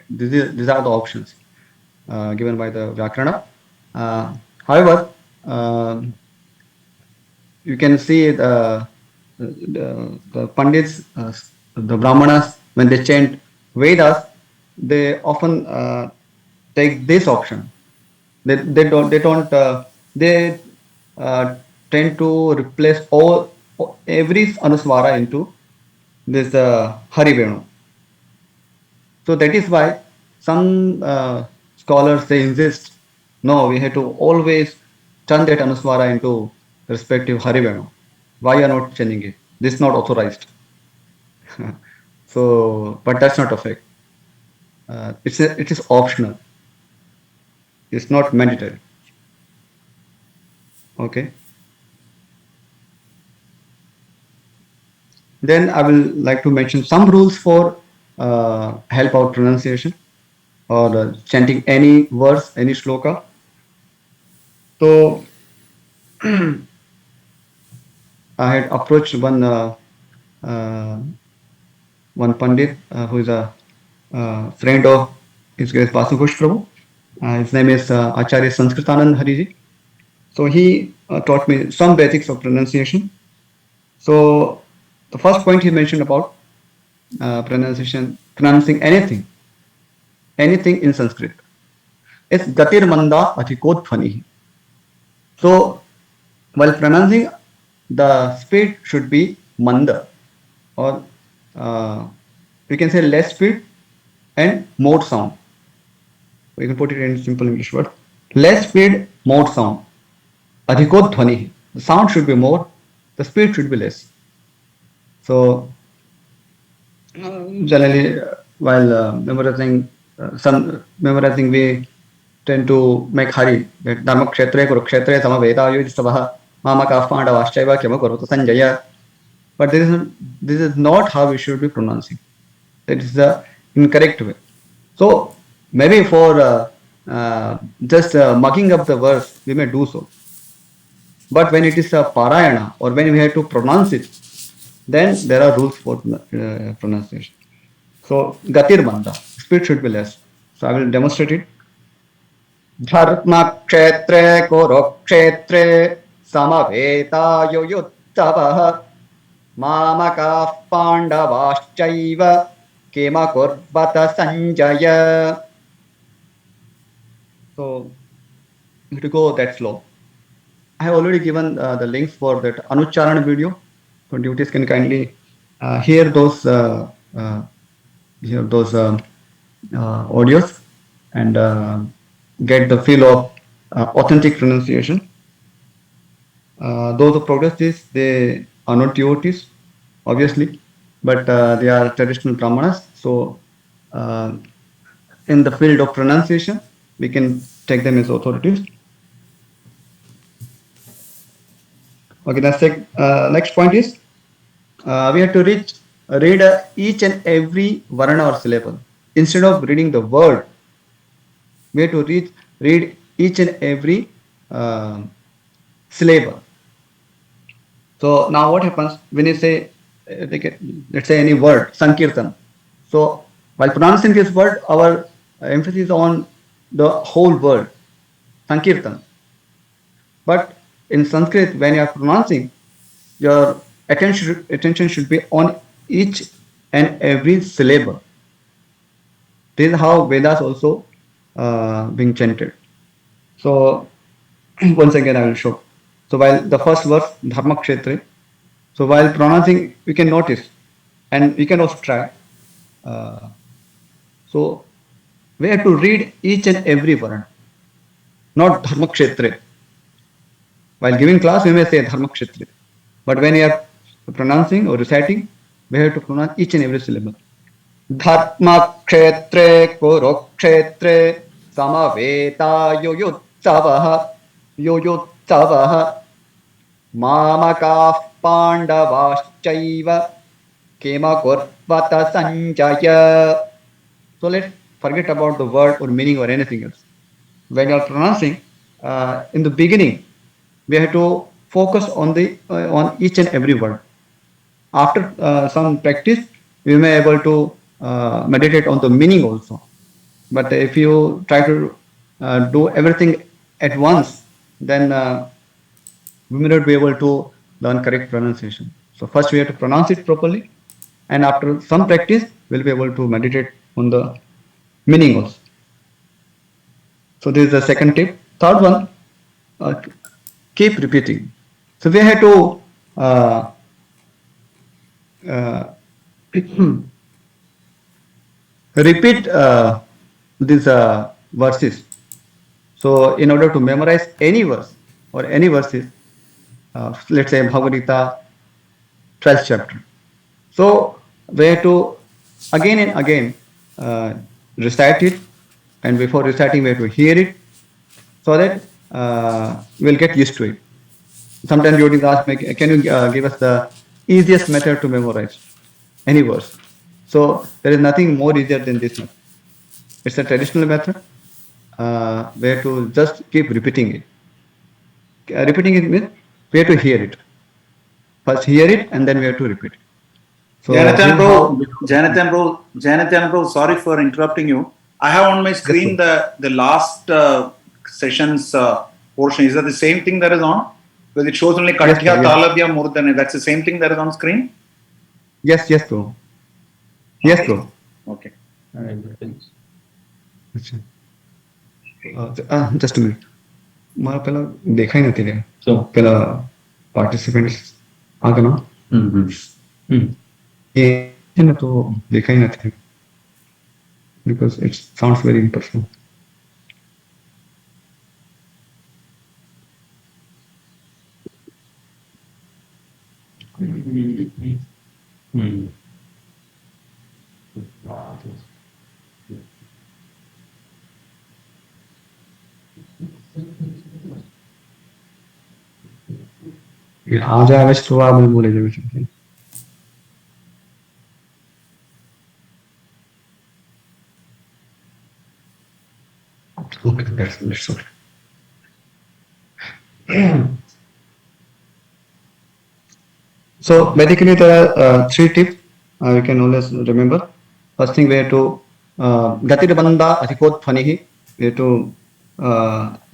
these are the options given by the Vyakarana. However, uh, you can see the Pandits, the Brahmanas, when they chant Vedas, they often take this option. They uh, tend to replace every anuswara into this Hari Venu. So that is why some scholars they insist, no, we have to always turn that anuswara into respective Harivenu. Why you are not changing it? This is not authorized. So, but that's not a fact. It is optional. It's not mandatory. Okay. Then I will like to mention some rules for help out pronunciation or chanting any verse, any shloka. So I had approached uh, one Pandit who is a friend of His Grace Vasugosh Prabhu. His name is Acharya Sanskritanand Hariji. So he taught me some basics of pronunciation. So the first point he mentioned about pronouncing anything in Sanskrit. It's gatir manda athikot phani. So while pronouncing, the speed should be manda, or uh, we can say less speed and more sound. We can put it in simple English word. Less speed, more sound. Adhikot dhvani. The sound should be more, the speed should be less. So generally, while memorizing, we tend to make hari. That dharma kshetre kurukshetre samaveda yudhistabha mamaka pandavaschaiva kyama karotu sanjaya. But this is not how we should be pronouncing. That is the incorrect way. So maybe for just mugging up the verse, we may do so. But when it is a parayana or when we have to pronounce it, then there are rules for pronunciation. So gatir banda, speed should be less. So I will demonstrate it. Dharma kshetre kurukshetre samavetayoyuttavah मामकाः पाण्डवाश्चैव किमकुर्वत Sanjaya. So to go that slow. I have already given the links for that Anucharan video. So devotees can kindly hear uh, those audios and get the feel of authentic pronunciation. Those who progress this, they are not devotees, obviously, but they are traditional brahmanas. So, in the field of pronunciation, we can take them as authorities. Okay, next point is we have to read each and every varna or syllable. Instead of reading the word, we have to read each and every syllable. So now what happens when you say, let's say any word, Sankirtan. So while pronouncing this word, our emphasis is on the whole word, Sankirtan. But in Sanskrit, when you are pronouncing, your attention should be on each and every syllable. This is how Vedas also being chanted. So once again, I will show. So while the first verse, Dharma Kshetre, so while pronouncing, we can notice and we can also try. Uh, so we have to read each and every varna, not Dharma Kshetre. While giving class, we may say Dharma Kshetre. But when you are pronouncing or reciting, we have to pronounce each and every syllable. Dharma Kshetre Kurukshetre Samaveta Yoyutsavaha Yoyutsavaha Mamaka Pandavaschaiva Kema Kurvata Sanjaya. So let's forget about the word or meaning or anything else. when you are pronouncing, in the beginning, we have to focus on the on each and every word. After some practice, we may able to meditate on the meaning also. But if you try to do everything at once, then we may not be able to learn correct pronunciation. So first we have to pronounce it properly, and after some practice, we'll be able to meditate on the meaning also. So this is the second tip. Third one, uh, keep repeating. So we have to uh, uh, repeat these verses. So in order to memorize any verse or any verses, let's say Bhagavad Gita, 12th chapter. So we have to again and again uh, recite it, and before reciting, we have to hear it so that we'll get used to it. Sometimes devotees ask me, can you give us the easiest method to memorize any verse? So there is nothing more easier than this method. It's a traditional method where to just keep repeating it. Repeating it means we have to hear it. First hear it and then we have to repeat it. So
Janathan bro, sorry for interrupting you. I have on my screen the last session's portion. Is that the same thing that is on? Because it shows only Katya, Talabya, Murdana. That's the same thing that is on screen?
Yes, bro. Yes, bro.
Okay.
Just a minute. મારા પેલા દેખાઈ નથી રે પેલા participants આગળ એ છે ને તો દેખાઈ નથી because it sounds very impersonal. आज આવે છે તો આ મને બોલી દેવું છે. Okay, that's okay. So basically there are three tips you can always remember. First thing we have to gatir banda athikot phanihi. We have to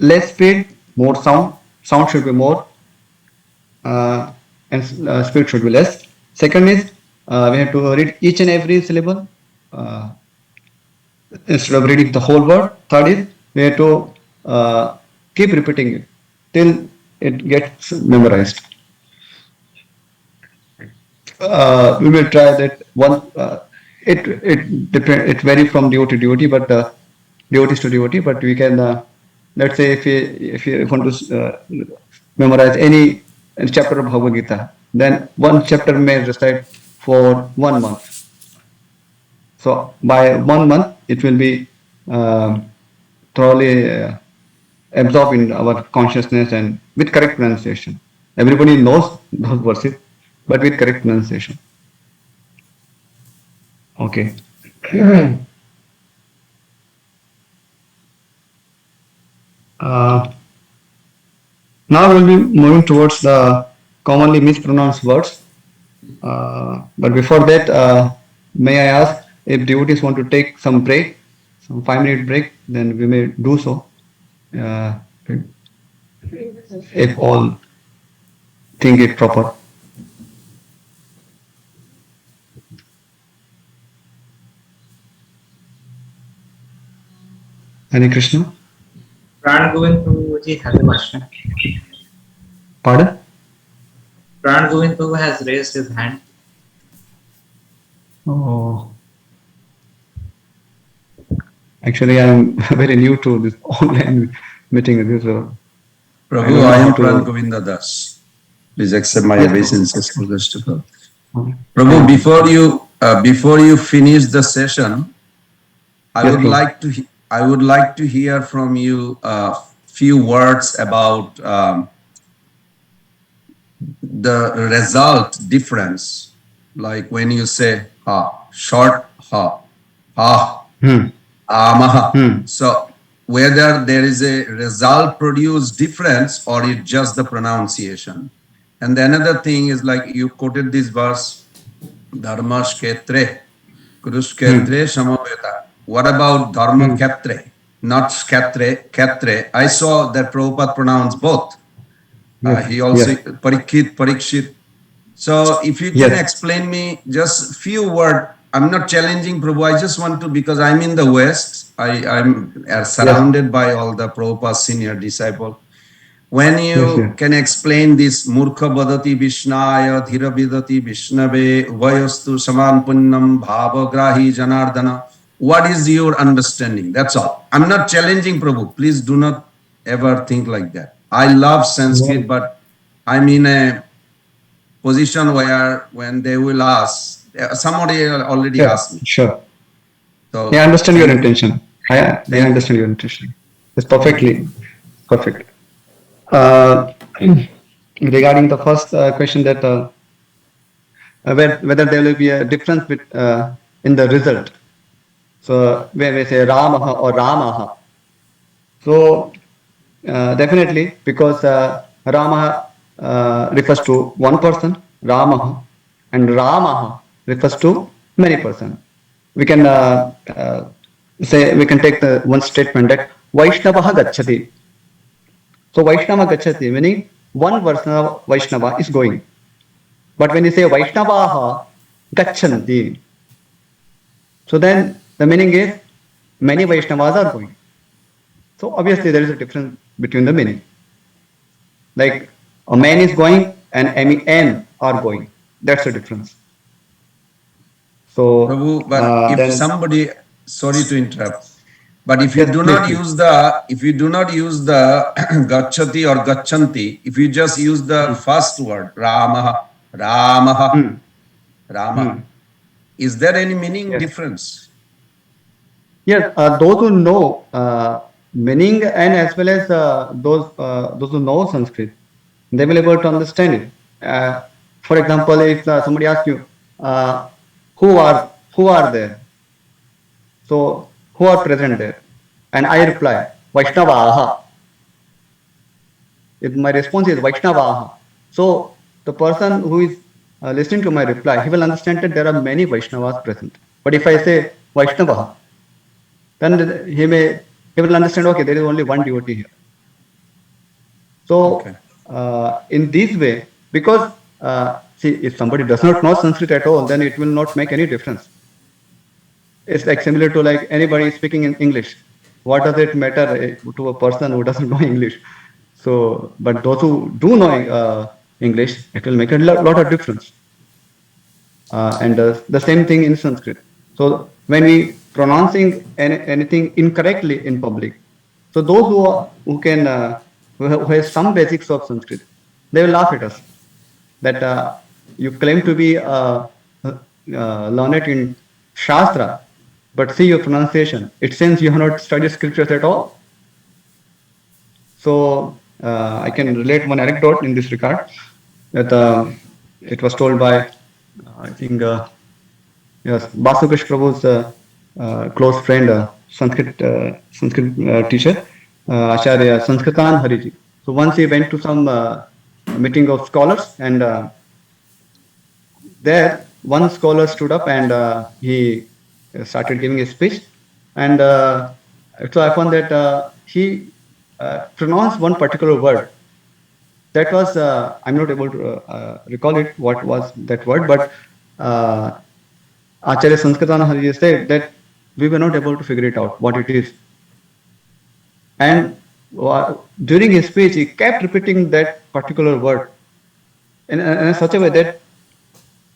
less speed, more sound. Sound should be more. And speed should be less. Second is we have to read each and every syllable instead of reading the whole word. Third is we have to keep repeating it till it gets memorized. We will try that one. It varies from devotee to devotee, but devotees to devotee. But we can let's say if you want to memorize any chapter of Bhagavad Gita, then one chapter may recite for 1 month. So by 1 month, it will be thoroughly absorbed in our consciousness and with correct pronunciation. Everybody knows those verses, but with correct pronunciation. Okay. Now we'll be moving towards the commonly mispronounced words. But before that, may I ask if devotees want to take some break, some 5-minute break, then we may do so. If all think it proper. Hare Krishna.
Pran Govind Prabhu ji has a question.
Pardon?
Pran Govind Prabhu has raised his hand.
Oh. Actually, I am very new to this online meeting.
Prabhu, I am Pran Govinda Das. Please accept my obeisances for this to go. Prabhu, before you finish the session, I would like to hear from you a few words about the result difference, like when you say ha, short ha, ha, amaha. So whether there is a result produced difference or it's just the pronunciation. And the another thing is like you quoted this verse, Dharma Kshetre, Kurukshetre Samaveta. What about Dharma Kshetre? Not Kshetre, Kshetre. I saw that Prabhupada pronounced both. He also, Parikshit. So if you can explain me just few words, I'm not challenging Prabhu, I just want to, because I'm in the West, I'm surrounded by all the Prabhupada senior disciple. When you can explain this Murkha Badati Vishnaya, Dhira Vidati Vishnave, Vayastu Saman Punnam, Bhava Grahi Janardana, what is your understanding? That's all. I'm not challenging Prabhu. Please do not ever think like that. I love Sanskrit, but I'm in a position where when they will ask, somebody already asked me.
Sure.
So
I understand your intention. I understand your intention. It's perfectly perfect. Regarding the first question that whether there will be a difference in the result. So when we say Ramaha or Ramaha, so definitely because Rama refers to one person, Ramaha, and Ramaha refers to many persons. We can say, we can take the one statement that Vaishnavaha Gacchati. So Vaishnava Gacchati meaning one person of Vaishnava is going. But when you say Vaishnavaha Gacchanti, so then the meaning is many Vaishnavas are going. So obviously there is a difference between the meaning. Like a man is going and men are going. That's the difference. So
Prabhu, but if somebody, sorry to interrupt, but if you do not use the, gachati or gachanti, if you just use the first word, Ramaha, Rama, is there any meaning difference?
Yes, those who know meaning and as well as those who know Sanskrit, they will be able to understand it. For example, if somebody asks you, who are there? So who are present there? And I reply, Vaishnavaha. If my response is Vaishnavaha, so the person who is listening to my reply, he will understand that there are many Vaishnavas present. But if I say Vaishnavaha, then he will understand, okay, there is only one devotee here. So in this way, because see, if somebody does not know Sanskrit at all, then it will not make any difference. It's like similar to like anybody speaking in English. What does it matter to a person who doesn't know English? So, but those who do know English, it will make a lot of difference. And the same thing in Sanskrit. So when we pronouncing anything incorrectly in public, so those who can who have some basics of Sanskrit, they will laugh at us that you claim to be learned in Shastra, but see your pronunciation. It seems you have not studied scriptures at all. So I can relate one anecdote in this regard that it was told by I think yes, Basukesh Prabhu's close friend, Sanskrit teacher, Acharya Sanskritan Hariji. So once he went to some meeting of scholars, and there one scholar stood up and he started giving a speech, and so I found that he pronounced one particular word. That was I'm not able to recall it. What was that word? But Acharya Sanskritana Hariji said that we were not able to figure it out what it is. And during his speech, he kept repeating that particular word in such a way that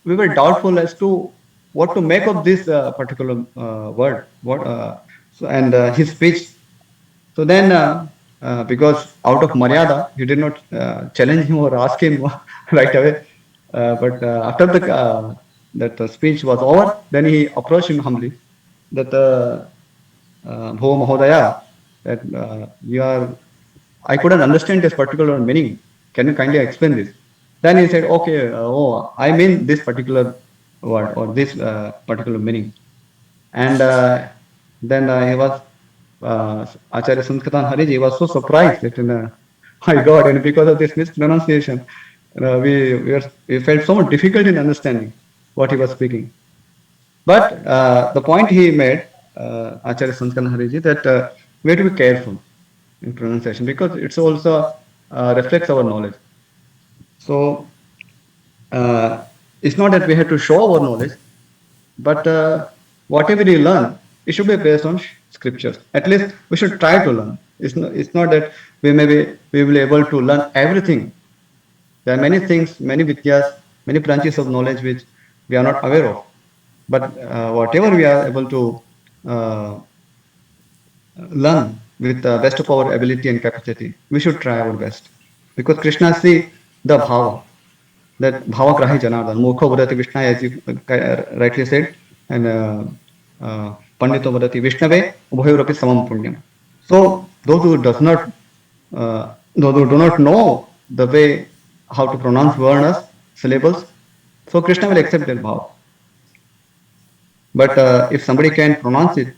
we were doubtful as to what to make of this particular word. And his speech. So then, because out of Maryada, he did not challenge him or ask him right away. But after that speech was over, then he approached him humbly that Bho Mahodaya, that you are, I couldn't understand this particular meaning. Can you kindly explain this? Then he said, okay, I mean this particular word or this particular meaning. And then he was Acharya Sanskritan Hariji was so surprised that, my God, and because of this mispronunciation, we felt so much difficulty in understanding what he was speaking. But the point he made, Acharya Sanskritan Hariji, that we have to be careful in pronunciation because it's also reflects our knowledge. So it's not that we have to show our knowledge, but whatever we learn, it should be based on scriptures. At least we should try to learn. It's not that we will be able to learn everything. There are many things, many vidyas, many branches of knowledge which we are not aware of. But whatever we are able to uh, learn with the best of our ability and capacity, we should try our best. Because Krishna see the bhava, that bhava grahi janardhan, mukha vadati Vishna, as you rightly said, and pandito vadati Vishnave, ubhayorapi samam punyam. So those who does not, those who do not know the way how to pronounce varnas, syllables, so Krishna will accept their bhava. But if somebody can pronounce it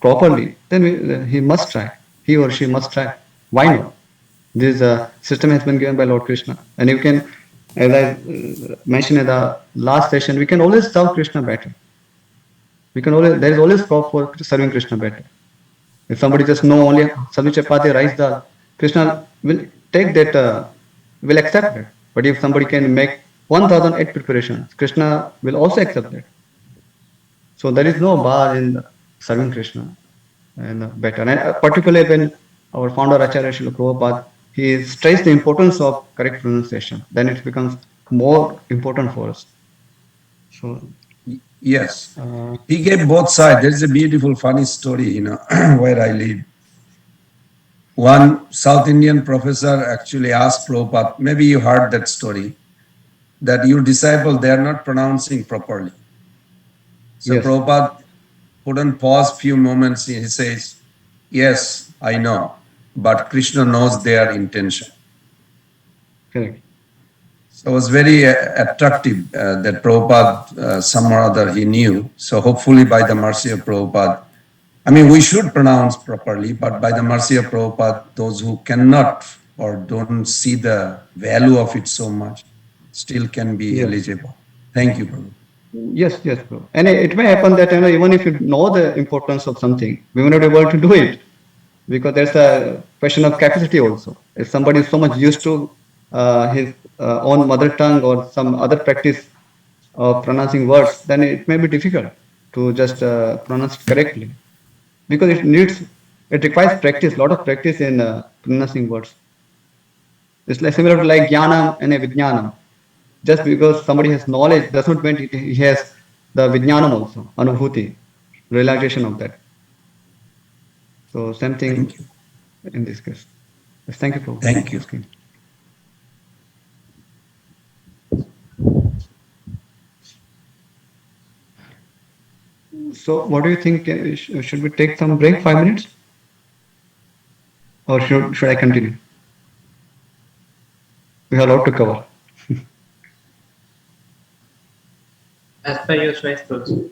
properly, then he must try. He or she must try. Why not? This system has been given by Lord Krishna, and you can, as I mentioned in the last session, we can always serve Krishna better. We can always there is always scope for serving Krishna better. If somebody just know only sabji chapati rice dal, Krishna will take that, will accept it. But if somebody can make 1008 preparations, Krishna will also accept that. So there is no bar in serving Krishna and better. And particularly when our founder Acharya Srila Prabhupada, he stressed the importance of correct pronunciation. Then it becomes more important for us. So
Yes, he gave both sides. There is a beautiful, funny story, where I live. One South Indian professor actually asked Prabhupada, maybe you heard that story, that your disciple, they are not pronouncing properly. So
yes,
Prabhupada put on pause few moments. He says, yes, I know, but Krishna knows their intention.
correct.
So it was very attractive that Prabhupada, some or other, he knew. So hopefully by the mercy of Prabhupada, I mean, we should pronounce properly, but by the mercy of Prabhupada, those who cannot or don't see the value of it so much still can be
Yes.
eligible. Thank you, Prabhu.
Yes, yes, bro. And it may happen that even if you know the importance of something, we may not be able to do it because there's a question of capacity also. If somebody is so much used to his own mother tongue or some other practice of pronouncing words, then it may be difficult to just pronounce it correctly because it requires practice, lot of practice in pronouncing words. It's like similar to like jnanam and a vijnanam. Just because somebody has knowledge does not mean he has the vijnanam also, anubhuti, realization of that. So same thing
Thank you.
in this case. Yes, thank you for
Thank you.
asking. So what do you think? Should we take some break, 5 minutes, or should I continue? We have a lot to cover.
As per your choice, Prabhu.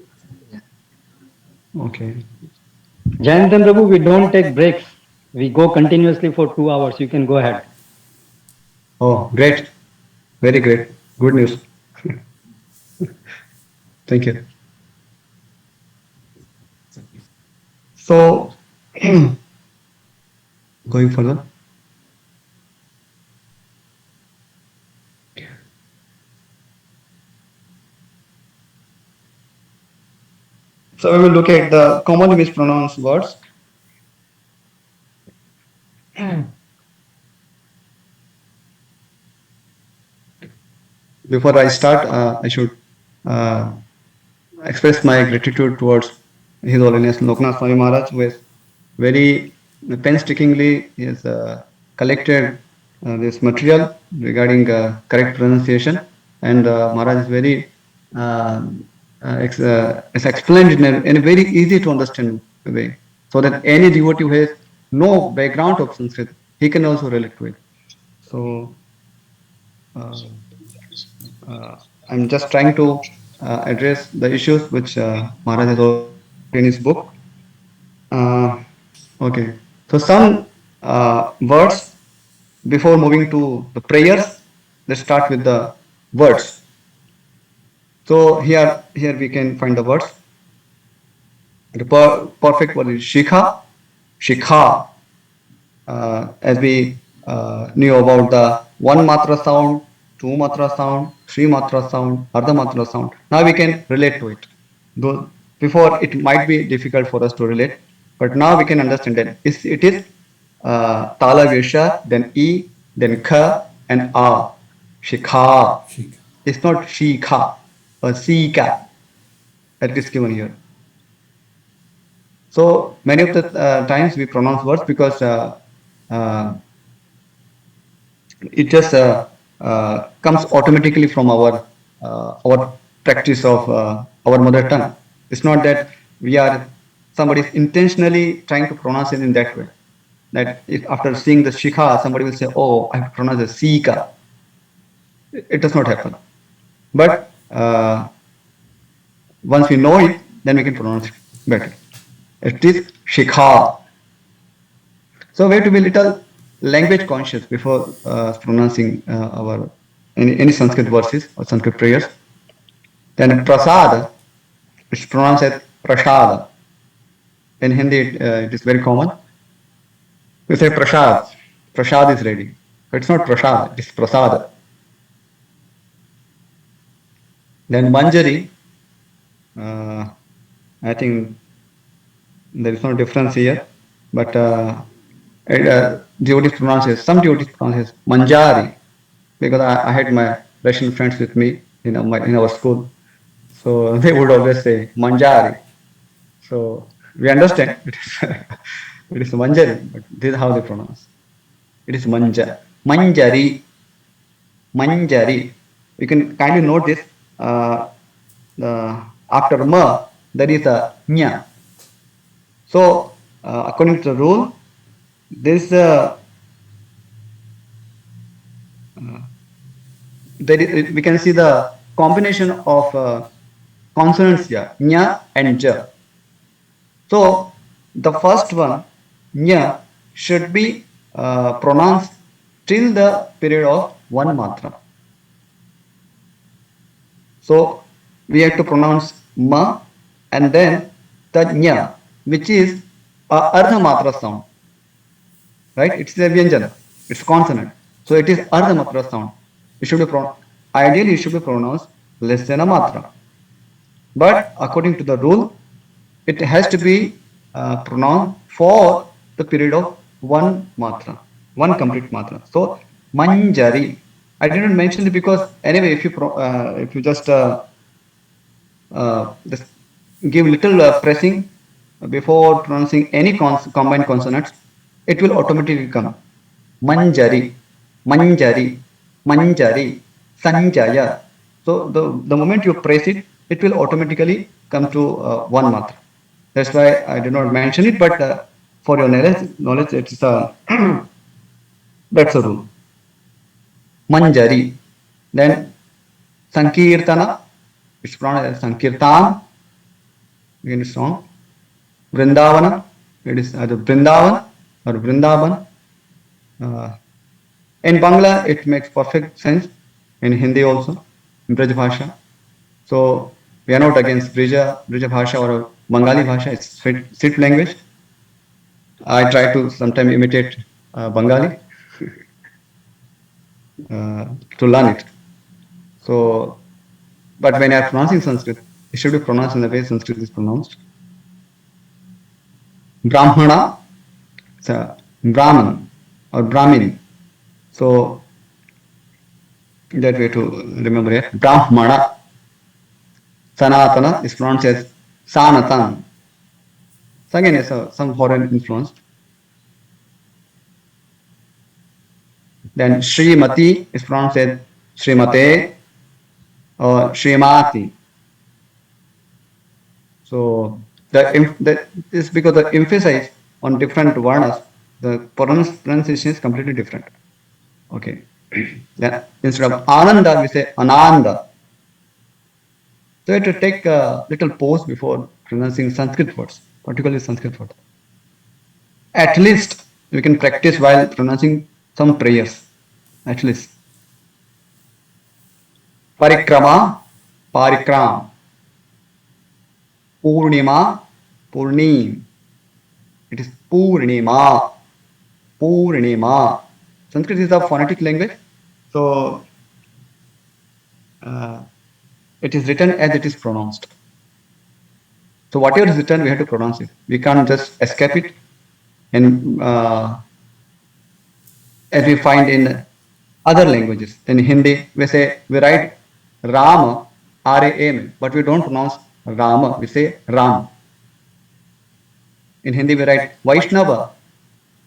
Yeah.
Okay.
Jayantan Prabhu, we don't take breaks. We go continuously for 2 hours. You can go ahead.
Oh, great. Very great. Good news. Thank you. So, going further. So we will look at the commonly mispronounced words. Before I start, I should uh, express my gratitude towards His Holiness Loknath Swami Maharaj, who has very painstakingly has collected this material regarding correct pronunciation, and Maharaj is very is explained in a very easy to understand way, so that any devotee who has no background of Sanskrit, he can also relate to it. So. Uh, I'm just trying to address the issues which Maharaj has already in his book. Uh, Okay. So some words before moving to the prayers. Let's start with the words. So here we can find the words. The perfect word is shikha, shikha. As we knew about the one matra sound, two matra sound, three matra sound, ardha matra sound. Now we can relate to it. Though before it might be difficult for us to relate, but now we can understand that it is tala visha, then e, then kha, and a. Shikha. It's not shikha or sika that is given here. So many of the times we pronounce words because uh, it just comes automatically from our practice of our mother tongue. It's not that we are somebody is intentionally trying to pronounce it in that way. That if after seeing the shikha, somebody will say, "Oh, I pronounce the sika." It does not happen. But once we know it, then we can pronounce it better. It is shikha. So we have to be little language conscious before pronouncing our any Sanskrit verses or Sanskrit prayers. Then prasad, it's pronounced as prasad. In Hindi, it is very common. We say prasad. Prasad is ready. But it's not prasad, it is prasad. Then manjari, uh, I think there is no difference here, but devotees pronounce it, some devotees pronounce it manjari, because I had my Russian friends with me in our school, so they would always say manjari. So we understand it is it is manjari, but this is how they pronounce. It is manjari, manjari. You can kindly note this. After ma, there is a nya. So according to the rule, this we can see the combination of consonants here, nya and ja. So the first one, nya, should be pronounced till the period of one matra. So we have to pronounce ma and then the nya, which is a ardha matra sound, right? It's a vyanjana, it's consonant. So it is ardha matra sound. It should be ideally it should be pronounced less than a matra. But according to the rule, it has to be pronounced for the period of one matra, one complete matra. So manjari. I didn't mention it because anyway, if you just give little pressing before pronouncing any combined consonants, it will automatically come. Manjari, manjari, manjari, sanjaya. So the moment you press it, it will automatically come to one matra. That's why I did not mention it, but for your knowledge, it's that's a rule. Manjari. Then Sankirtana, it's pronounced as Sankirtan. Again, it's wrong. Vrindavana, it is either Vrindavan or Vrindavan. In Bangla, it makes perfect sense. In Hindi also, in Braj Bhasha. So we are not against Brija Bhasha or Bengali Bhasha. It's Sit language. I try to sometimes imitate Bengali to learn it. So, but when I am pronouncing Sanskrit, it should be pronounced in the way Sanskrit is pronounced. Brahmana, it's a Brahman or Brahmin. So that way to remember it. Brahmana. Sanatana is pronounced as Sanatan. So again, it's some foreign influence. Then Srimati is pronounced as Srimate or Srimati. So that is because the emphasis on different varnas, the pronunciation is completely different. Okay. Then instead of Ananda, we say Ananda. So you have to take a little pause before pronouncing Sanskrit words, particularly Sanskrit words. At least we can practice while pronouncing some prayers. At least. Parikrama, parikram. Purnima, purnim. It is Purnima, Purnima. Sanskrit is a phonetic language, so uh, it is written as it is pronounced. So whatever is written, we have to pronounce it. We can't just escape it. And as we find in other languages, in Hindi, we write Rama, R-A-M, but we don't pronounce Rama. We say Ram. In Hindi, we write Vaishnava,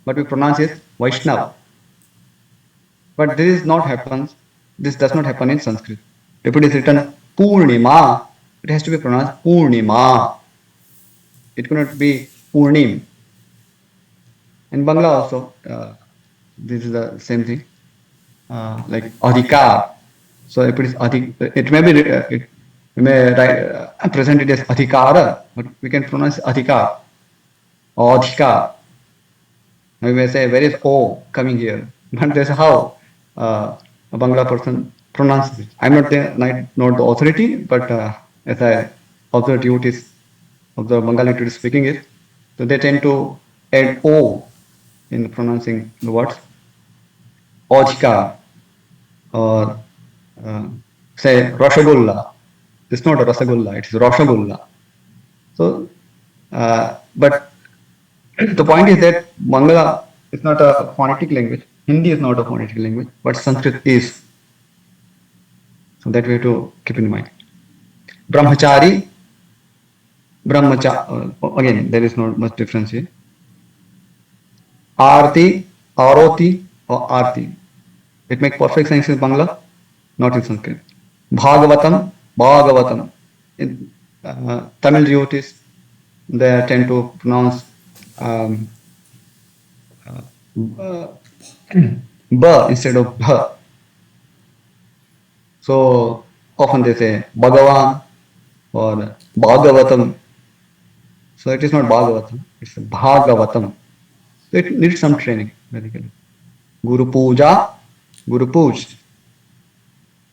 but we pronounce it Vaishnav. But this is not happens. This does not happen in Sanskrit. If it is written Purnima, it has to be pronounced Purnima. It cannot be Purnim. In Bangla also, this is the same thing. Like Adhikar. So if it is it may be we may present it as Adhikara, but we can pronounce Adhikar or Adhikar. We may say, where is O coming here? But that's how a Bangla person pronounces it. I'm not the authority, but as I observe devotees of the Bengali devotees speaking it, so they tend to add O in pronouncing the words. Adhikar or say Rashagulla. It's not a Rasagulla, it's Rashagulla. So, but the point is that Bangla is not a phonetic language. Hindi is not a phonetic language, but Sanskrit is. So that we have to keep in mind. Brahmachari, again, there is not much difference here. Arti, Aroti, or Arti. It makes perfect sense in Bangla, not in Sanskrit. Bhagavatam, Bhagavatam. In Tamil devotees, they tend to pronounce ba instead of bha. So often they say Bhagavan or Bhagavatam. So it is not Bhagavatam, it's Bhagavatam. So it needs some training, basically. Guru Puja, Guru Puj.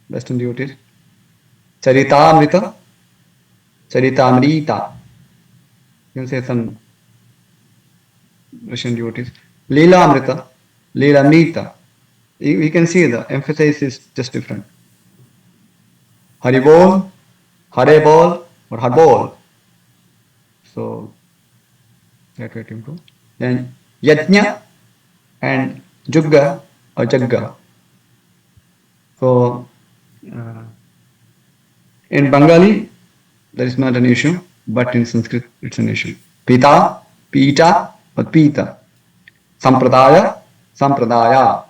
Western devotees. Charitamrita, Charitamrita. You can say some Russian devotees. Leela Amrita, Leela Amrita. You can see the emphasis is just different. Haribol, Harebol, or Harbol. So that way to improve. Then Yajna and Jugga or Jagga. So in Bengali, there is not an issue, but in Sanskrit, it's an issue. Pita, Pita, or Pita. Sampradaya, Sampradaya.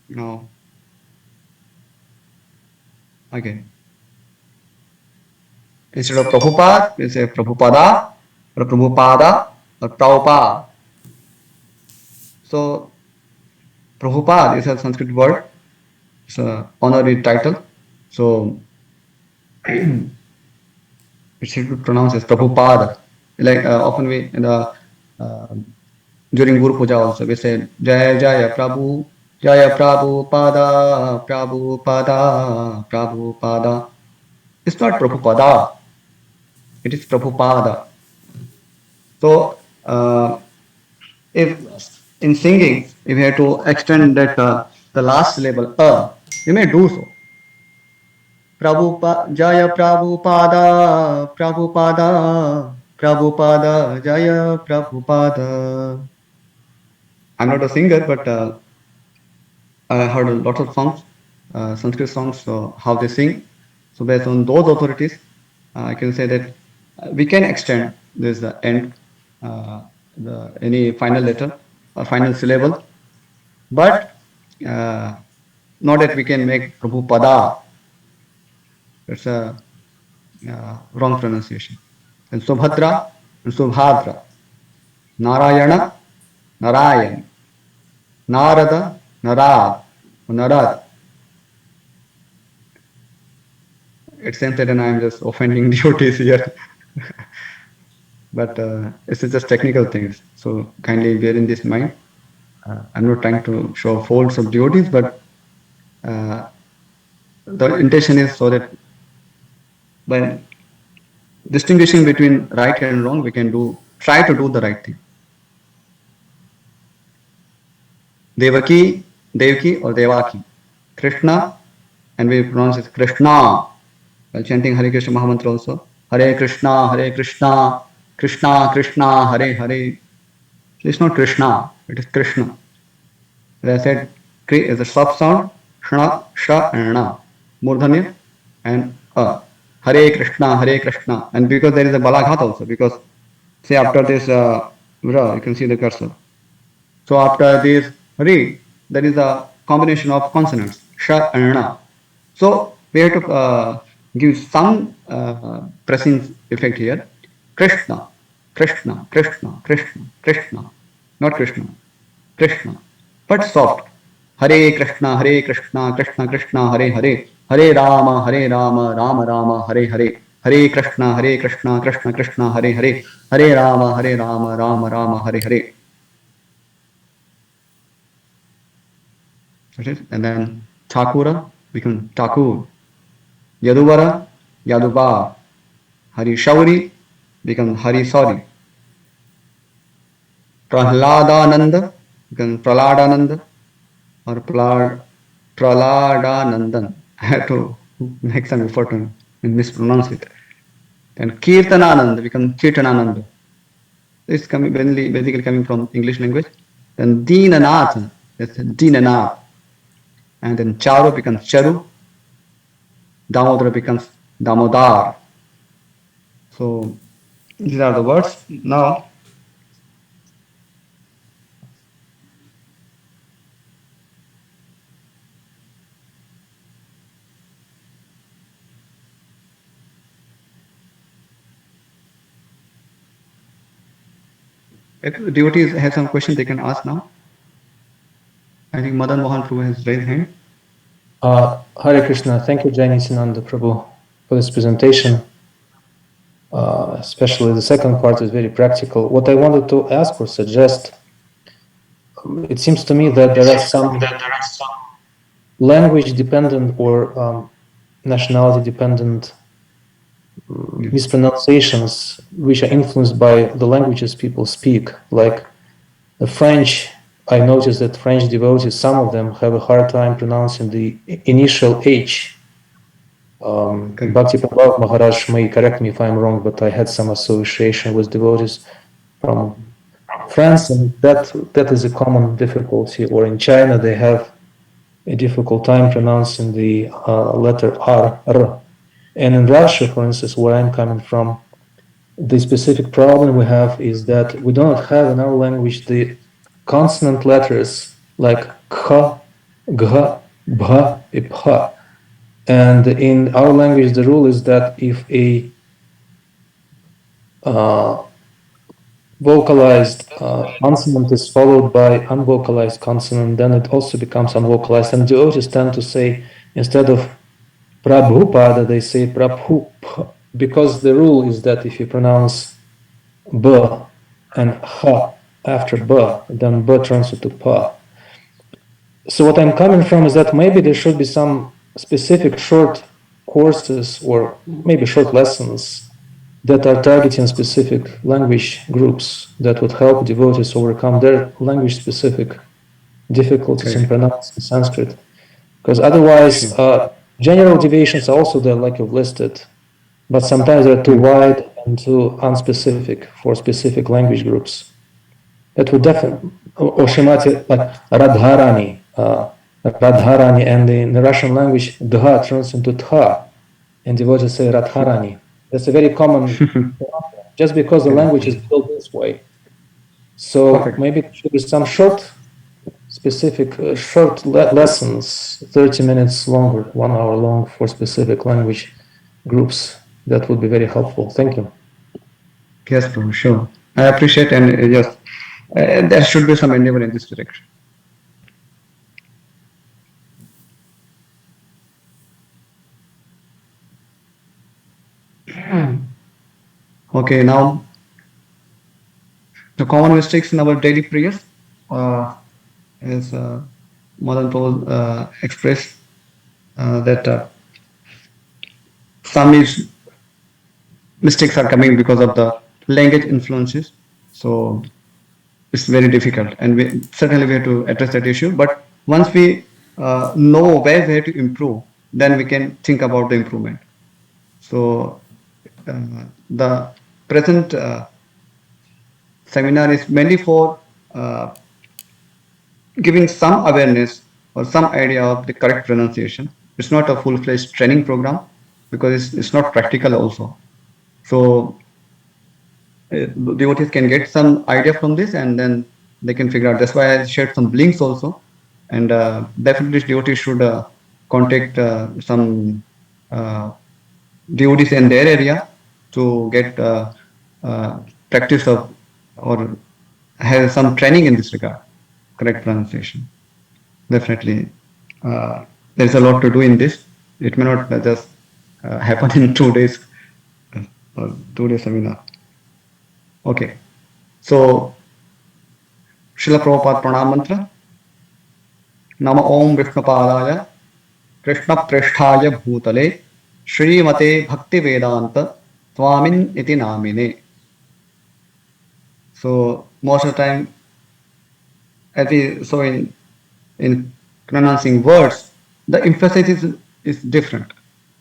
No. Okay. Instead of Prabhupada, we say Prabhupada, or Prabhupada, or Prabhupada. So, Prabhupada is a Sanskrit word. It's an honorary title. So, it should be pronounced as Prabhupada. Like often we in the during Guru Puja also we say Jaya Jaya Prabhu, Jaya Prabhupada, Prabhupada, Prabhupada. It's not Prabhupada. It is Prabhupada. So if in singing, if we have to extend that the last syllable we may do so. Prabhupada, Jaya Prabhupada, Prabhupada, Prabhupada, Jaya Prabhupada. I'm not a singer, but I heard a lot of songs, Sanskrit songs, so how they sing. So based on those authorities, I can say that we can extend this end, any final letter or final syllable, but not that we can make Prabhupada. It's a wrong pronunciation. And Subhadra and Subhadra. Narayana, Narayan. Narada, Narad, Narad. It seems that I am just offending devotees here. but it's just technical things. So kindly bear in this mind. I'm not trying to show faults of devotees, but uh, the intention is so that by distinguishing between right and wrong, we can try to do the right thing. Devaki, Devaki or Devaki. Krishna, and we pronounce it Krishna while chanting Hare Krishna Mahamantra also. Hare Krishna, Hare Krishna, Krishna Krishna, Hare Hare. It's not Krishna, it is Krishna. As I said, Kri is a soft sound, Shna, Sha and Na. Murdhanya and A. Hare Krishna, Hare Krishna. And because there is a Balaghat also, because say after this Ra, you can see the cursor. So after this Re, there is a combination of consonants, Sha and Na. So we have to give some pressing effect here. Krishna, Krishna, Krishna, Krishna, Krishna, not Krishna, Krishna, but soft. Hare Krishna, Hare Krishna, Krishna Krishna, Hare Hare, Hare Rama, Hare Rama, Rama Rama, Hare Hare, Hare Krishna, Hare Krishna, Krishna Krishna, Hare Hare, Hare Rama, Hare Rama, Rama Rama, Hare Hare. And then Thakura becomes Thakur. Yaduvara, Yaduba. Hari Shauri becomes Hari Sauri. Prahladananda becomes Praladananda or Praladanandan. I have to make some effort to mispronounce it. Then Kirtananand becomes Kirtanananda. This is basically coming from English language. Then Deenanath, that's Deenanath. And then Charu becomes Charu. Damodara becomes Damodar. So these are the words. Now if devotees have some question, they can ask now. I think Madan Mohan Prabhu has raised hand.
Hare Krishna. Thank you, Jai Nityananda Prabhu, for this presentation. Especially the second part is very practical. What I wanted to ask or suggest, it seems to me that there are some language-dependent or nationality-dependent mispronunciations which are influenced by the languages people speak. Like the French, I noticed that French devotees, some of them have a hard time pronouncing the initial H. Bhakti Prabhupada Maharaj may correct me if I'm wrong, but I had some association with devotees from France, and that is a common difficulty. Or in China, they have a difficult time pronouncing the letter R. And in Russia, for instance, where I'm coming from, the specific problem we have is that we do not have in our language the consonant letters like K, G, B, P. And in our language, the rule is that if a vocalized consonant is followed by unvocalized consonant, then it also becomes unvocalized. And devotees tend to say, instead of Prabhupada, they say Prabhup, because the rule is that if you pronounce B and H after B, then B turns into P. So what I'm coming from is that maybe there should be some specific short courses or maybe short lessons that are targeting specific language groups that would help devotees overcome their language-specific difficulties in pronouncing Sanskrit. Because otherwise, general deviations are also there, like you've listed, but sometimes they're too wide and too unspecific for specific language groups. That would definitely, or Shrimati, like Radharani, Radharani, and in the Russian language, Dha turns into Tha, and devotees say Radharani. That's a very common, just because the language is built this way. So maybe there should be some short, specific, short lessons, 30 minutes longer, 1 hour long for specific language groups. That would be very helpful. Thank you.
Yes, Prabhu, sure. I appreciate, and yes, there should be some endeavor in this direction. Okay, now The common mistakes in our daily prayers, as Madan Prabhu expressed, that some is mistakes are coming because of the language influences. So it's very difficult, and certainly we have to address that issue. But once we know where we have to improve, then we can think about the improvement. So the present seminar is mainly for giving some awareness or some idea of the correct pronunciation. It's not a full-fledged training program because it's not practical also. So devotees can get some idea from this and then they can figure out. That's why I shared some links also. And definitely devotees should contact some devotees in their area to get practice of or have some training in this regard, correct pronunciation. Definitely, there's a lot to do in this. It may not just happen in 2 days or 2 days seminar. Okay, so Srila Prabhupada Pranam Mantra. Nama Om Vishnupadaya Krishna Prishthaya Bhutale Srimate Bhakti Vedanta Swamin Iti Namine. So most of the time, as we saw in pronouncing words, the emphasis is different.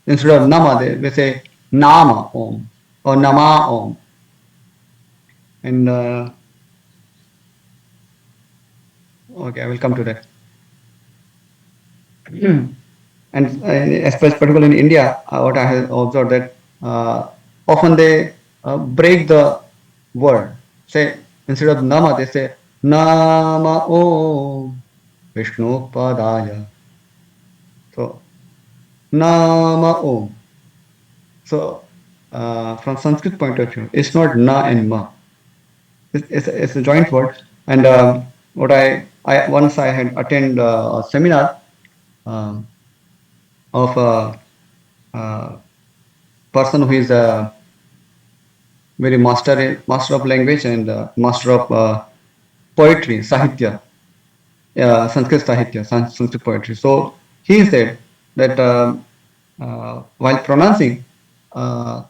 Instead of Nama, we say Nama Om or Nama Om. And okay, I will come to that. And especially particularly in India, what I have observed that often they break the word. Say instead of Nama, they say Nama Om Vishnu Padaya. So Nama Om. So from Sanskrit point of view, it's not Na and Ma. It's a joint word. And what I once I had attended a seminar of a person who is a very master of language and master of poetry, Sahitya, Sanskrit Sahitya, Sanskrit poetry. So he said that while pronouncing, uh,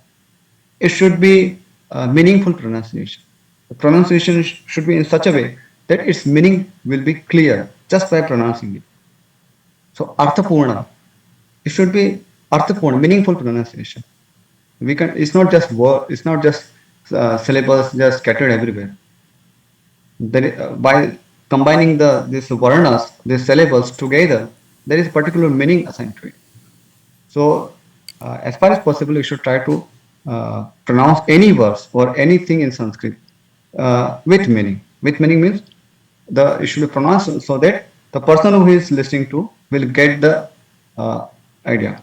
it should be meaningful pronunciation. The pronunciation should be in such a way that its meaning will be clear just by pronouncing it. So Arthapurna, it should be Arthapurna, meaningful pronunciation. We can. It's not just word. It's not just syllables just scattered everywhere. By combining these varnas, these syllables together, there is particular meaning assigned to it. So, as far as possible, you should try to pronounce any verse or anything in Sanskrit with meaning. With meaning means it should be pronounced so that the person who is listening to will get the idea.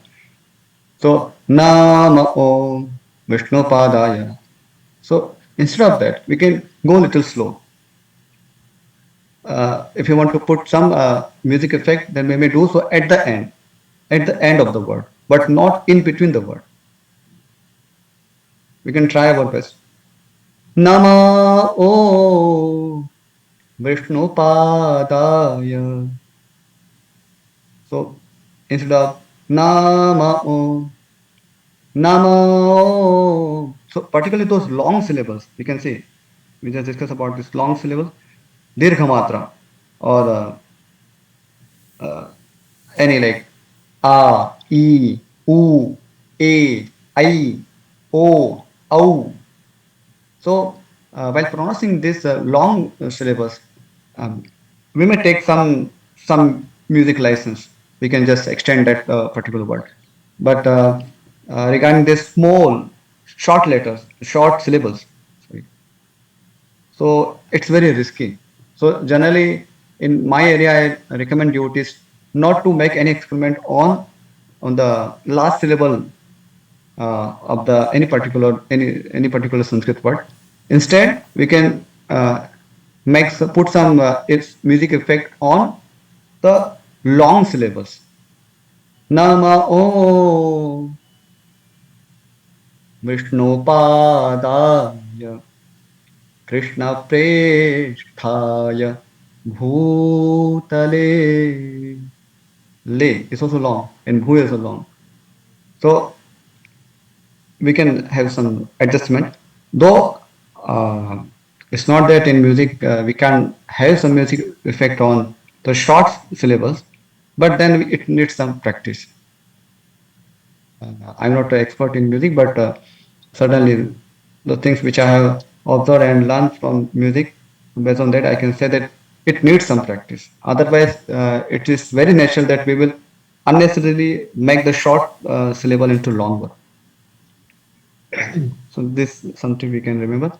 So, Nama Om Vishnu Padaya. So, instead of that, we can go a little slow. If you want to put some music effect, then we may do so at the end of the word, but not in between the word. We can try our best. Nama O Vishnu Padaya. So instead of Nama O, Nama O. So particularly those long syllables, you can see. We just discussed about this long syllable, Dirgha Matra, or any like A, E, U, A, I, O, Au. So while pronouncing these long syllables, um, we may take some music license. We can just extend that particular word. But regarding these small, short letters, short syllables, sorry, so it's very risky. So generally, in my area, I recommend devotees not to make any experiment on the last syllable of the any particular Sanskrit word. Instead, we can put some its music effect on the long syllables. Nama Om Vishnu Padaya Krishna Preshthaya Bhutale. Le is also long and Bhu is also long. So we can have some adjustment. Though it's not that in music we can have some music effect on the short syllables, but then it needs some practice. I'm not an expert in music, but certainly the things which I have observed and learned from music, based on that, I can say that it needs some practice. Otherwise, it is very natural that we will unnecessarily make the short syllable into long one. So this is something we can remember.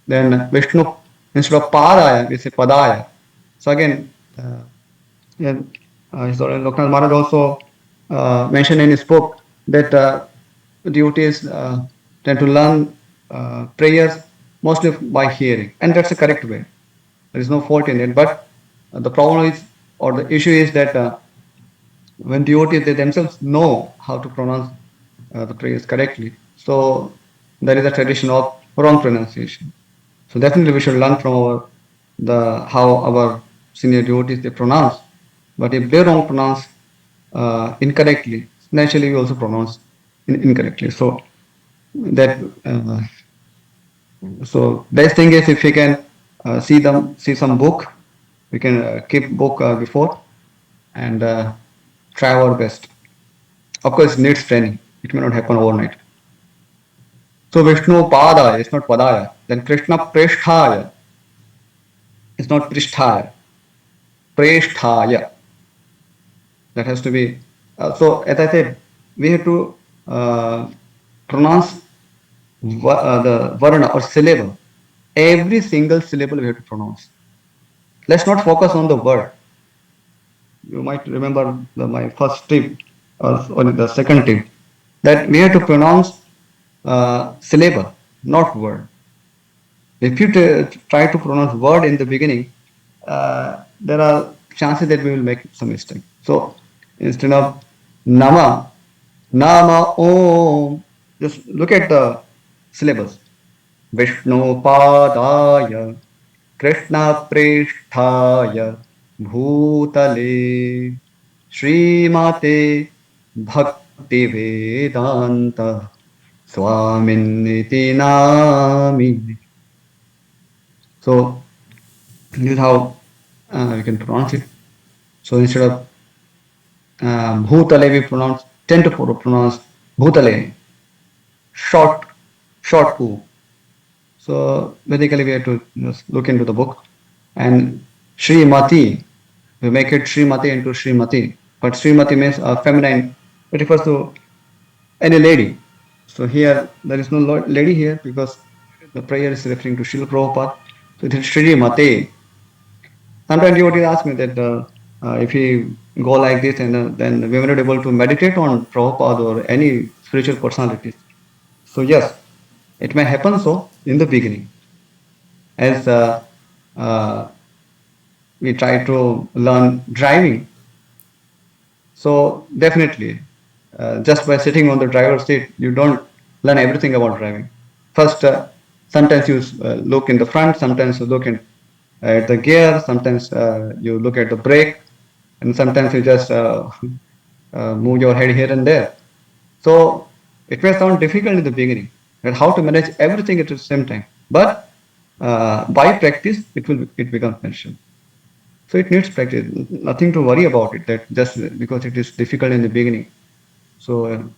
Then Vishnu, instead of Paraya, we say Padaya. So again, yeah, historian Loknath Maharaj also mentioned in his book that devotees tend to learn prayers mostly by hearing, and that's the correct way. There is no fault in it. But the problem is, or the issue is that when devotees they themselves know how to pronounce the prayers correctly, so there is a tradition of wrong pronunciation. So definitely we should learn from our the how our senior devotees they pronounce. But if they don't pronounce incorrectly, naturally we also pronounce incorrectly. So that so best thing is if we can see some book, we can keep book before and try our best. Of course, it needs training. It may not happen overnight. So Vishnu Padaya is not Padaya. Then Krishna Preshthaya is not Prishthaya. Preshthaya. That has to be. So as I said, we have to pronounce the varna or syllable. Every single syllable we have to pronounce. Let's not focus on the word. You might remember my first tip or the second tip that we have to pronounce syllable, not word. If you try to pronounce word in the beginning, there are chances that we will make some mistake. So instead of nama, nama om, just look at the syllables. Vishnu padaya, Krishna prishthaya, bhutale, Srimate bhakti vedanta, swaminiti namini. So this is how you can pronounce it. So instead of bhutale, we tend to pronounce bhutale, short, short u. So basically, we have to just look into the book. And Srimati, we make it Srimati into Srimati. But Srimati means feminine. It refers to any lady. So here, there is no lady here because the prayer is referring to Srila Prabhupada. So it is Srimati. Sometimes devotees ask me that if we go like this and then we were not able to meditate on Prabhupada or any spiritual personalities. So yes, it may happen so in the beginning. As we try to learn driving. So definitely, just by sitting on the driver's seat, you don't learn everything about driving. First, sometimes you look in the front, sometimes you look at the gear, sometimes you look at the brake, and sometimes you just move your head here and there. So it may sound difficult in the beginning, but how to manage everything at the same time. But by practice, it becomes natural. So it needs practice. Nothing to worry about it. That just because it is difficult in the beginning. So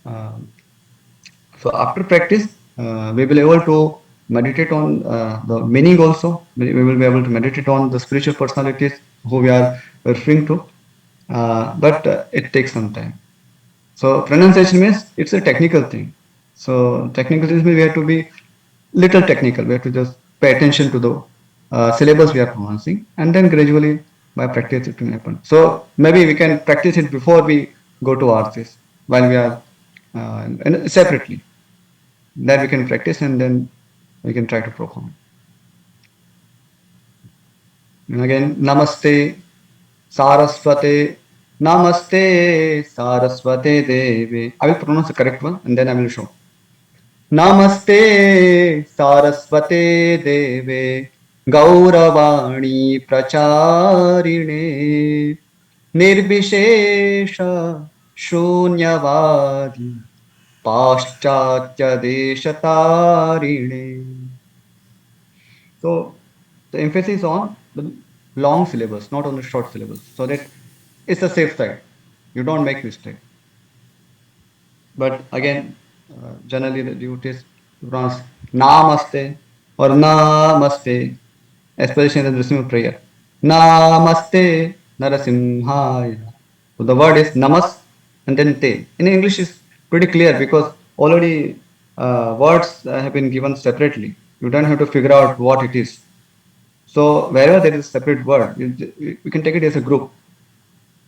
uh, so after practice, we will be able to meditate on the meaning also. We will be able to meditate on the spiritual personalities who we are referring to. But it takes some time. So pronunciation means it's a technical thing. So technical things means we have to be little technical. We have to just pay attention to the syllables we are pronouncing, and then gradually by practice it will happen. So maybe we can practice it before we go to artists while we are and separately. That we can practice and then we can try to perform. And again, Namaste, Saraswate, Namaste, Saraswate Devi. I will pronounce the correct one and then I will show. Namaste Saraswate Deve Gauravani Pracharine Nirbishesha Shunyavadi Paschatya Deshatarine. So the emphasis on the long syllables, not on the short syllables, so that it's a safe side. You don't make mistake. But again, generally the devotees pronounce Namaste or Namaste, especially in the Narasimha prayer. Namaste Narasimhaya. So the word is Namas and then Te. In English is pretty clear because already words have been given separately. You don't have to figure out what it is. So wherever there is a separate word, we can take it as a group.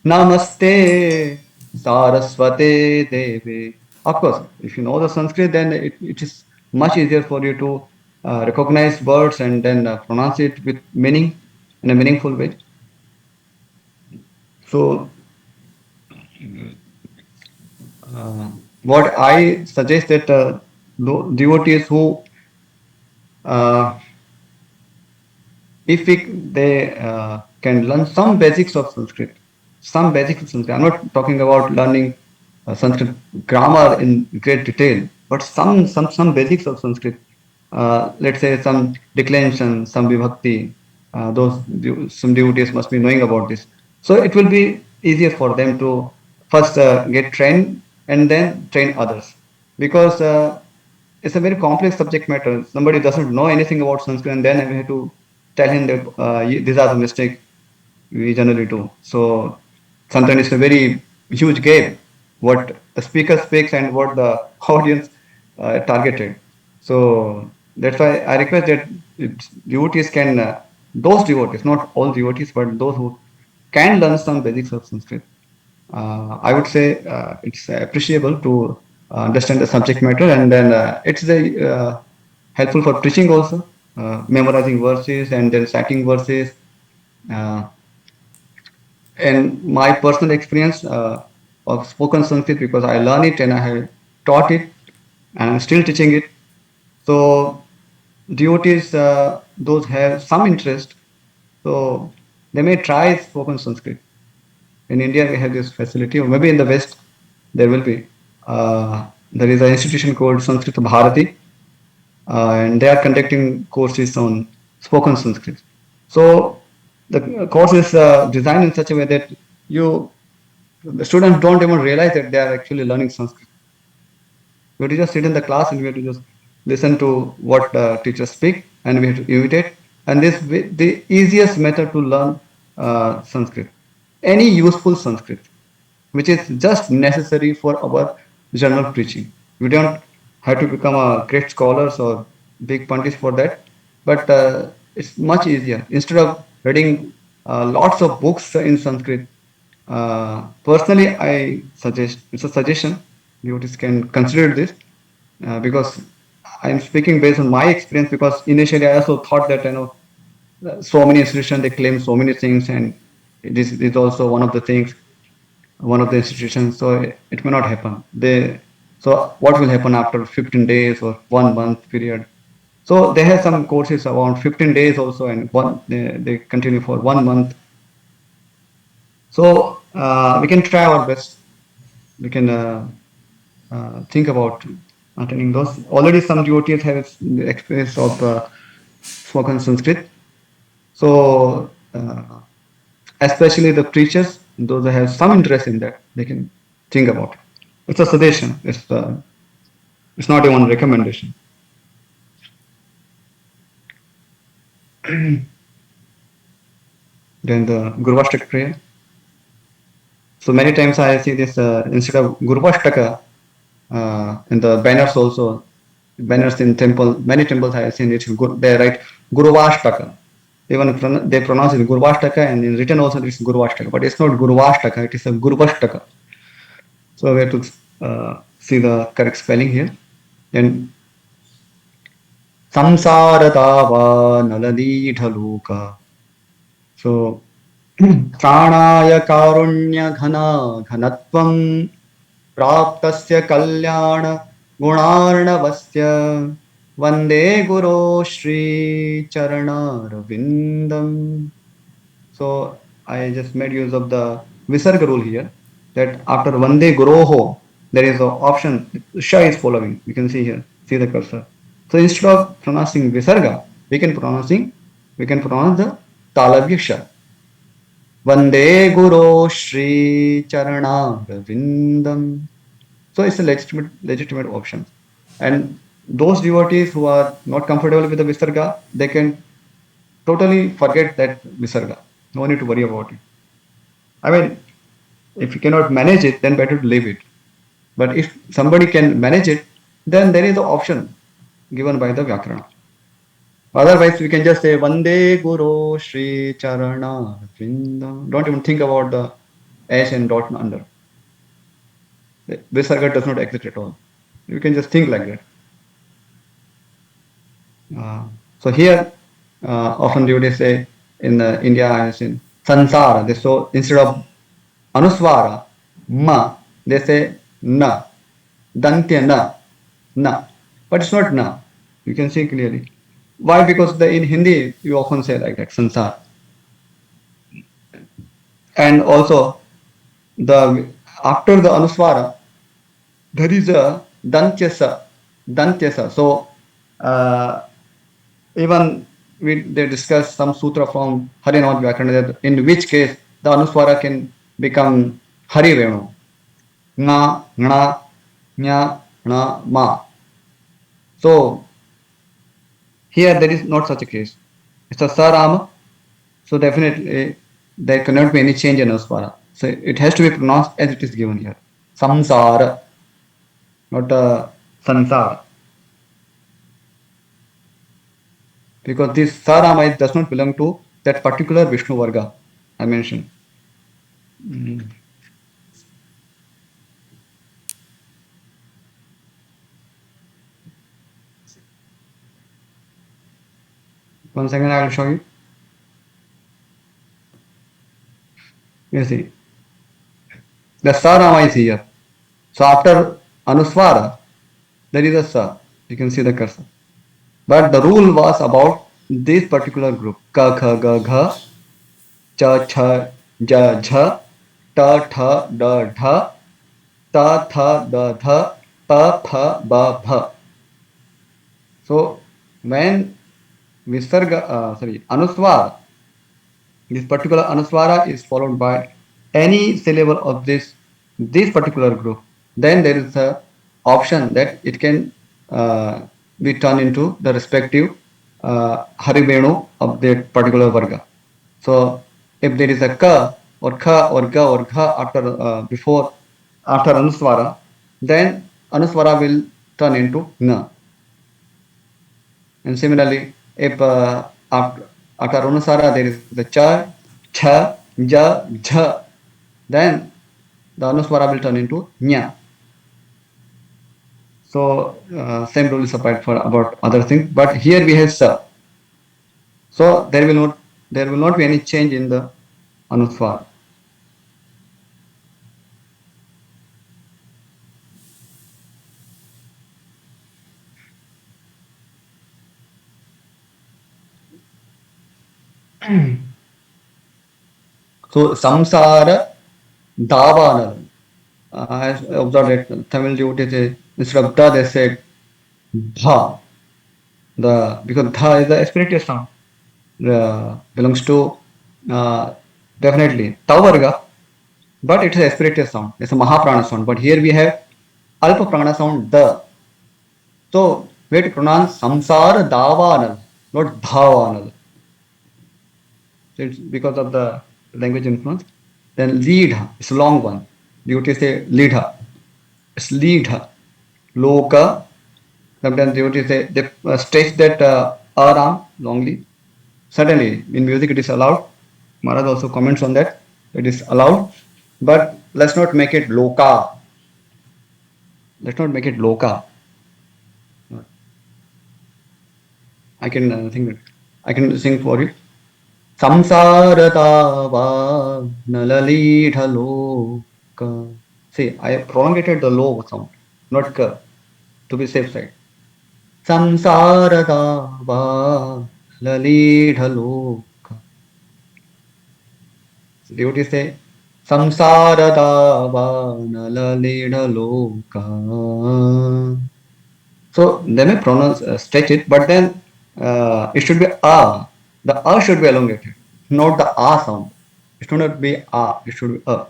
Namaste Saraswate Devi. Of course, if you know the Sanskrit, then it is much easier for you to recognize words and then pronounce it with meaning in a meaningful way. So, what I suggest that devotees who, uh, if they can learn some basics of Sanskrit, some basics of Sanskrit. I'm not talking about learning Sanskrit grammar in great detail, but some basics of Sanskrit. Let's say some declension, some vibhakti. Some devotees must be knowing about this. So it will be easier for them to first get trained and then train others, because it's a very complex subject matter. Somebody doesn't know anything about Sanskrit, and then we have to tell him that these are the mistakes we generally do. So sometimes it's a very huge gap what the speaker speaks and what the audience targeted. So that's why I request that devotees can, those devotees, not all devotees, but those who can learn some basics of Sanskrit. I would say it's appreciable to understand the subject matter, and then it's helpful for preaching also, memorizing verses and then citing verses. Uh, and my personal experience of spoken Sanskrit, because I learned it and I have taught it and I'm still teaching it. So devotees, those have some interest, so they may try spoken Sanskrit. In India, we have this facility, or maybe in the West, there will be. There is an institution called Sanskrit Bharati, and they are conducting courses on spoken Sanskrit. So the course is designed in such a way that the students don't even realize that they are actually learning Sanskrit. We have to just sit in the class and we have to just listen to what the teachers speak and we have to imitate. And the easiest method to learn Sanskrit, any useful Sanskrit, which is just necessary for our general preaching. We don't have to become a great scholars or big pandits for that, but it's much easier. Instead of reading lots of books in Sanskrit, personally, I suggest, it's a suggestion, you can consider this, because I'm speaking based on my experience, because initially I also thought that, so many institutions, they claim so many things, and this is also one of the things, one of the institutions, so it may not happen. So what will happen after 15 days or 1 month period? So they have some courses around 15 days also, and they continue for 1 month. So we can try our best. We can think about attending those. Already some devotees have the experience of spoken Sanskrit. So especially the preachers, those that have some interest in that, they can think about it. It's a suggestion. It's not even a recommendation. Then the Gurvashtak prayer. So many times I see this instead of Gurvashtaka in the banners also, banners in temple, many temples I have seen it, they write Gurvashtaka. Even they pronounce it Gurvashtaka, and in written also it's Gurvashtaka, but it's not Gurvashtaka, it is a Gurvashtaka. So we have to see the correct spelling here. And Samsaratava Naladidhaluka. So प्राणाय कारुण्य घना घनत्वं प्राप्तस्य कल्याण गुणार्णवस्य वन्दे गुरो श्रीचरणारविन्दम्. So I just made use of the Visarga rule here, that after Vande Guroho, there is an option, Sha is following. You can see here, see the cursor. So instead of pronouncing Visarga, we can pronounce the Talavya Sha. Vande Guru Shri Charanavindam. So it's a legitimate option. And those devotees who are not comfortable with the Visarga, they can totally forget that Visarga. No need to worry about it. I mean, if you cannot manage it, then better to leave it. But if somebody can manage it, then there is the option given by the Vyakarana. Otherwise, we can just say Vande Guru Shri Charana Vrinda. Don't even think about the S and dot under. Visarga does not exist at all. You can just think like that. So here, often devotees say in India, I have seen Sansara. So instead of Anuswara, Ma, they say Na. Dantya Na. But it's not Na. You can see clearly. Why? Because in Hindi, you often say like that, Sansar. And also, after the Anuswara, there is a Dantyasa. So, even they discuss some sutra from Harinamat Vyakarana, in which case the Anuswara can become Hari Venu. Nga, Ngna, Nya, Ngna, Ma. So, here there is not such a case. It's a Sarama. So, definitely there cannot be any change in Anuswara. So, it has to be pronounced as it is given here. Samsara, not Sansara. Because this Sarama does not belong to that particular Vishnu Varga I mentioned. Once again, I will show you. You see, the Sarama is here. So after Anuswara, there is a Sa. You can see the cursor. But the rule was about this particular group. Ka, kha, ga, gha, cha, cha, ja, jha, ta, tha, da, dha, ta, tha, da, dha, pa, pha, ba, bha. So when Anuswara, this particular Anuswara is followed by any syllable of this particular group, then there is a option that it can be turned into the respective Harivenu of that particular Varga. So if there is a Ka or Kha or Ga or Gha after Anuswara, then Anuswara will turn into Na. And similarly, if after Anuswara there is the Cha, Cha, Ja, Jha, then the Anuswara will turn into Nya. So same rule is applied for about other things, but here we have Sa. So there will not be any change in the Anuswara. So samsara davanal. I observed that Tamil devotees instead of da they said dha. Because dha is the aspirated sound. Belongs to definitely tavarga, but it is aspirated sound. It's a mahaprana sound. But here we have alpa prana sound da. So we have to pronounce samsara davanal, not dhavanal. So it's because of the language influence. Then leadha, it's a long one. Devotees say leadha. It's leadha. Loka. Sometimes devotees say they stretch that aram longly. Certainly, in music it is allowed. Maharaj also comments on that. It is allowed. But let's not make it loka. Let's not make it loka. I can sing for you. Samsaratava nalalidha loka. See, I prolongated the low sound, not ka. to be safe side. Samsaradava lalidhaloka. So devotee say Samsaradava lalidhaloka. So they may pronounce stretch it, but then it should be a. The a should be elongated, not the a sound. It should not be a. It should be a.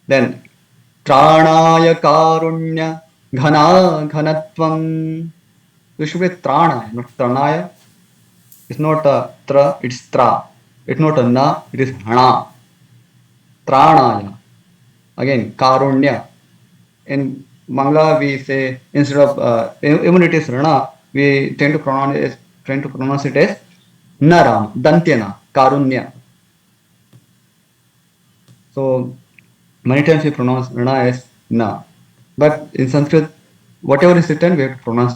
Then Tranaya Karunya Ghana Ghanatvam. It should be Tranaya, not Tranaya. It's not a tra, it's tra. It's not a na, it is hana. Tranaya. Again, Karunya. In Mangla, we say instead of even it is rana, we tend to pronounce it as naram, dantyana, karunya. So many times we pronounce rana as na, but in Sanskrit, whatever is written, we have to pronounce.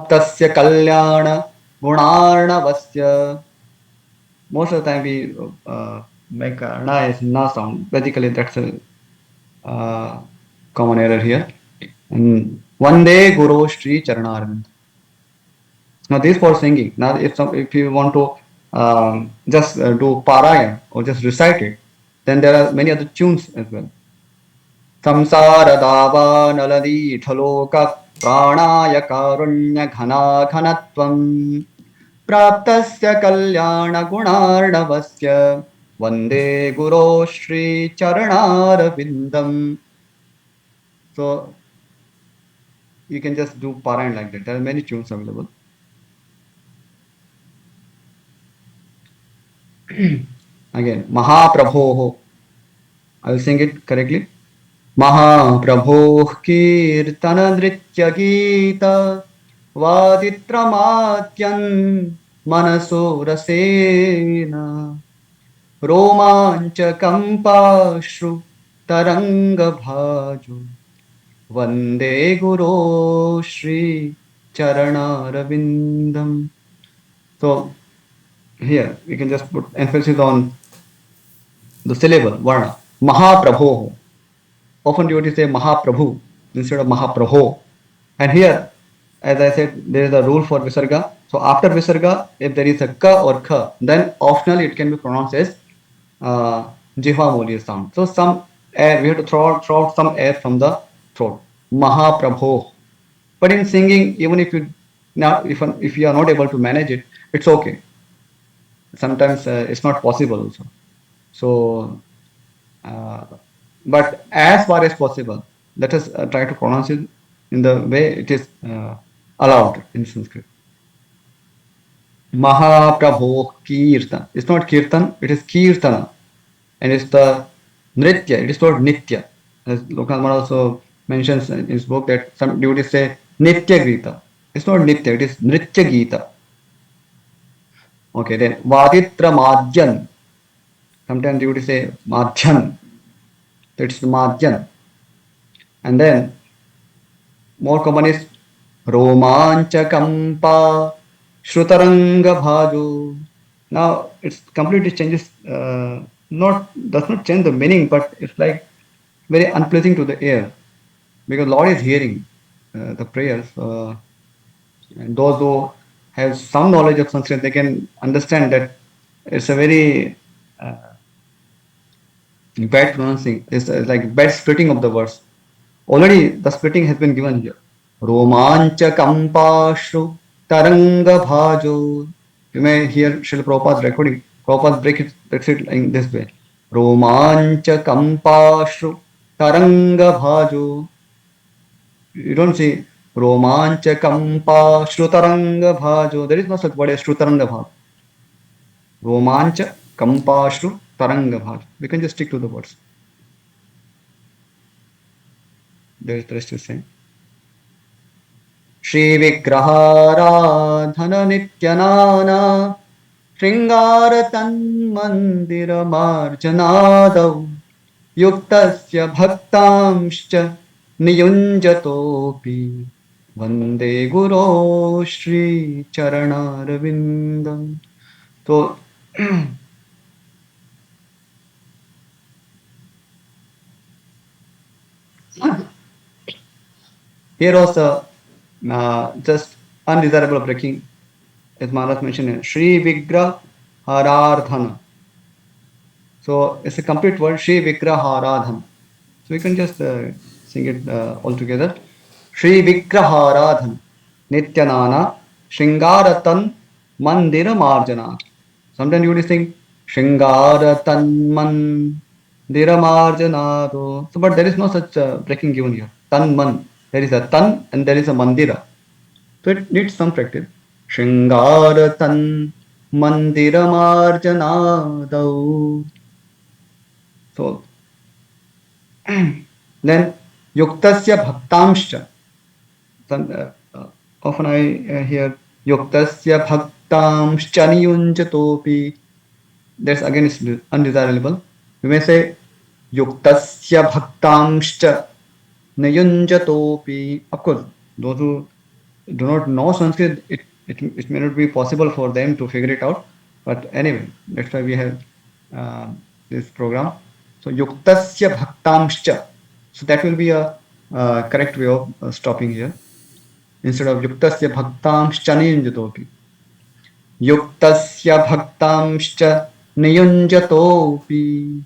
Tasya kalyana gunarnavasya. Most of the time we make na as na sound. Basically, that's a common error here. And Vande Guru Shri Charanarvind. Now this for singing. Now if you want to just do paraya or just recite it, then there are many other tunes as well. Samsara dava naladi thaloka pranaya karunya ghana ghanatvam praptasya kalyana gunarnavasya vande guru shri charanarvindam. So you can just do parayana like that. There are many tunes available. Again, Mahaprabho. I will sing it correctly. Mahaprabho Kirtana Nritya Gita Vaditramatyan Manaso Rasena Romancha Kampashru Taranga Bhajo Vande Guru Shri Charanaravindam. So here we can just put emphasis on the syllable, varna. Mahaprabho. Often devotees say Mahaprabhu instead of Mahaprabho. And here, as I said, there is a rule for Visarga. So after Visarga, if there is a Ka or Kha, then optionally it can be pronounced as Jihva Moli sound. So some air, we have to throw out some air from the throat. Mahaprabho. But in singing, even if you are not able to manage it, it's okay. Sometimes it's not possible also. So, but as far as possible, let us try to pronounce it in the way it is allowed in Sanskrit. Mahaprabho Kirtan. It's not Kirtan, it is Kirtana. And it's the Nritya, it is not Nitya. As Lokanath also mentions in his book that some devotees say Nitya Gita. It's not Nitya, it is Nritya Gita. Okay, then Vaditra Madhyan. Sometimes you would say Madhyan. It's Madhyan. And then more common is Romancha Kampa Shrutaranga Bhaju. Now it's completely changes, does not change the meaning, but it's like very unpleasing to the ear because Lord is hearing the prayers. And those who have some knowledge of Sanskrit, they can understand that it's a very bad pronouncing. It's like bad splitting of the words. Already the splitting has been given here. Romancha Kampashu Taranga Bhajo. You may hear Srila Prabhupada's recording. Prabhupada breaks it in this way. Romancha Kampashu Taranga Bhajo. You don't see Romancha Kampa Shrutaranga Bhajo. There is no such word as Shrutaranga Bhajo. Romancha Kampa Shrutaranga Bhajo. We can just stick to the words. There is the rest is same. Shri Vigraharadhana Nityanana Shringaratan Mandira Marjanadav Yuktasya Bhaktamscha Niyunjatopi Vande Guru Shri Charanarvindam. So here also just undesirable breaking, as Maharaj mentioned here, Shri Vigrah Harardhana. So it's a complete word, Shri Vigrah Haradhana. So we can just sing it all together. Shri Vigraharadhan Nityanana Shingaratan Mandira Marjana. Sometimes you will sing Shingaratan Mandira Marjana. So, but there is no such breaking given here. Tan man. There is a tan and there is a mandira. So it needs some practice. Shingaratan Mandira Marjana. So then Yuktasya Bhaktamscha. Often I hear Yuktasya Bhaktamscha Niyunjatopi. That's again is undesirable. We may say Yuktasya Bhaktamscha Niyunjatopi. Of course, those who do not know Sanskrit, it may not be possible for them to figure it out. But anyway, that's why we have this program. So Yuktasya Bhaktamscha. So that will be a correct way of stopping here. Instead of Yuktasya Bhaktamscha Niyunjatopi. Yuktasya Bhaktamscha Niyunjatopi.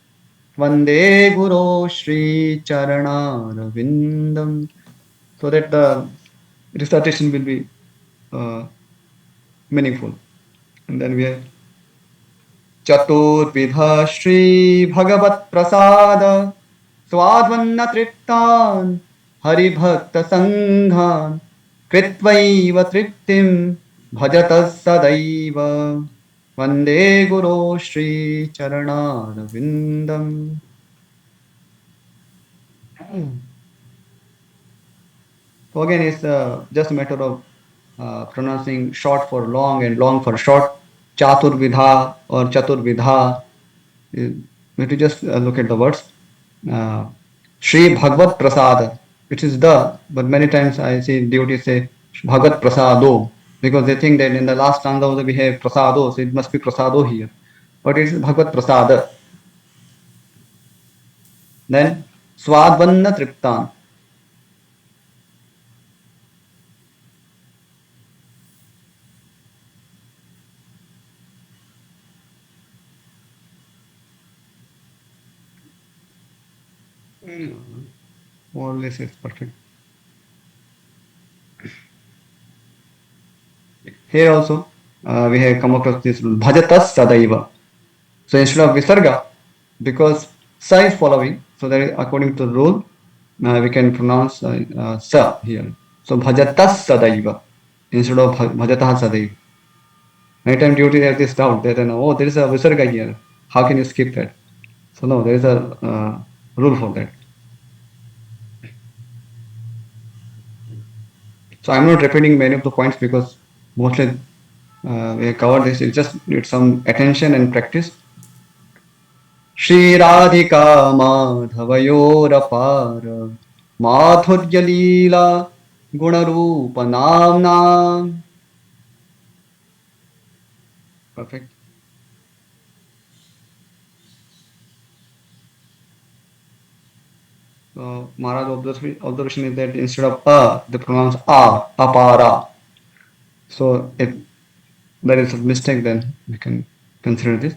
Vande Guru Shri Charanarvindam. So that the recitation will be meaningful. And then we have Chaturvidha Shri Bhagavat Prasada Swadvanna Triptan Hari Bhakta Sanghan Kritvaiva Triptim Bhajatas Sadaiva Vande Guru Shri Charanarvindam. So again, it's just a matter of pronouncing short for long and long for short. Chaturvidha or Chaturvidha. We have to just look at the words. Shri Bhagavad Prasad. It is the, but many times I see devotees say Bhagat Prasado because they think that in the last stanza also we have Prasado, so it must be Prasado here. But it is Bhagavad Prasada. Then Swadvanna Triptan. More or less it's perfect. Here also we have come across this Bhajatas Sadaiva. So instead of Visarga, because Sa is following, so that is according to the rule, we can pronounce Sa here. So Bhajatas Sadaiva instead of Bhajatah Sadaiva. Many times devotees have this doubt that, oh, there is a Visarga here. How can you skip that? So no, there is a rule for that. So I'm not repeating many of the points because mostly we have covered this. It just needs some attention and practice. Shri Radhika Madhavayorapar Madhurya Leela Gunarupa Namna. Perfect. So Maharaj observation is that instead of they pronounce apara. So if there is a mistake, then we can consider this.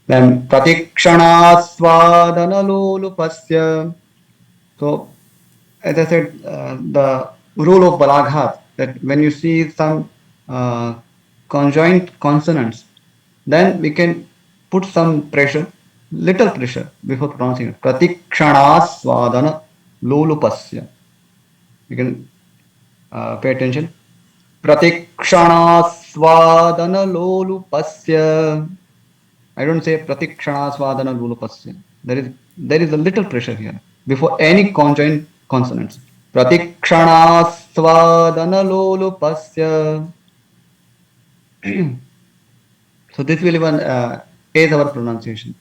Then pratikshana swadana lolupasya. So as I said, the rule of balaghat, that when you see some conjoint consonants, then we can put some pressure, little pressure before pronouncing it. Pratikshana swadana lolupasya. You can pay attention. Pratikshana swadana lolupasya. I don't say pratikshana swadana lolupasya. There is a little pressure here before any conjoint consonants. Pratikshana swadana lolupasya. So this will even aid our pronunciation.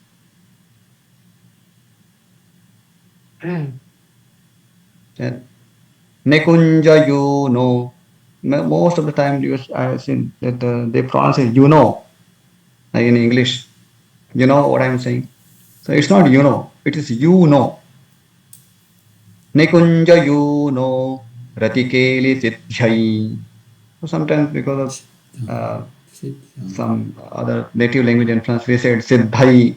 Then Nekunja, you know. Most of the time, I have seen that they pronounce it, you know, like in English. You know what I'm saying? So it's not you know, it is you know. Nekunja, you know, Ratikeli Siddhyai. So sometimes because of some other native language influence, we said Siddhai.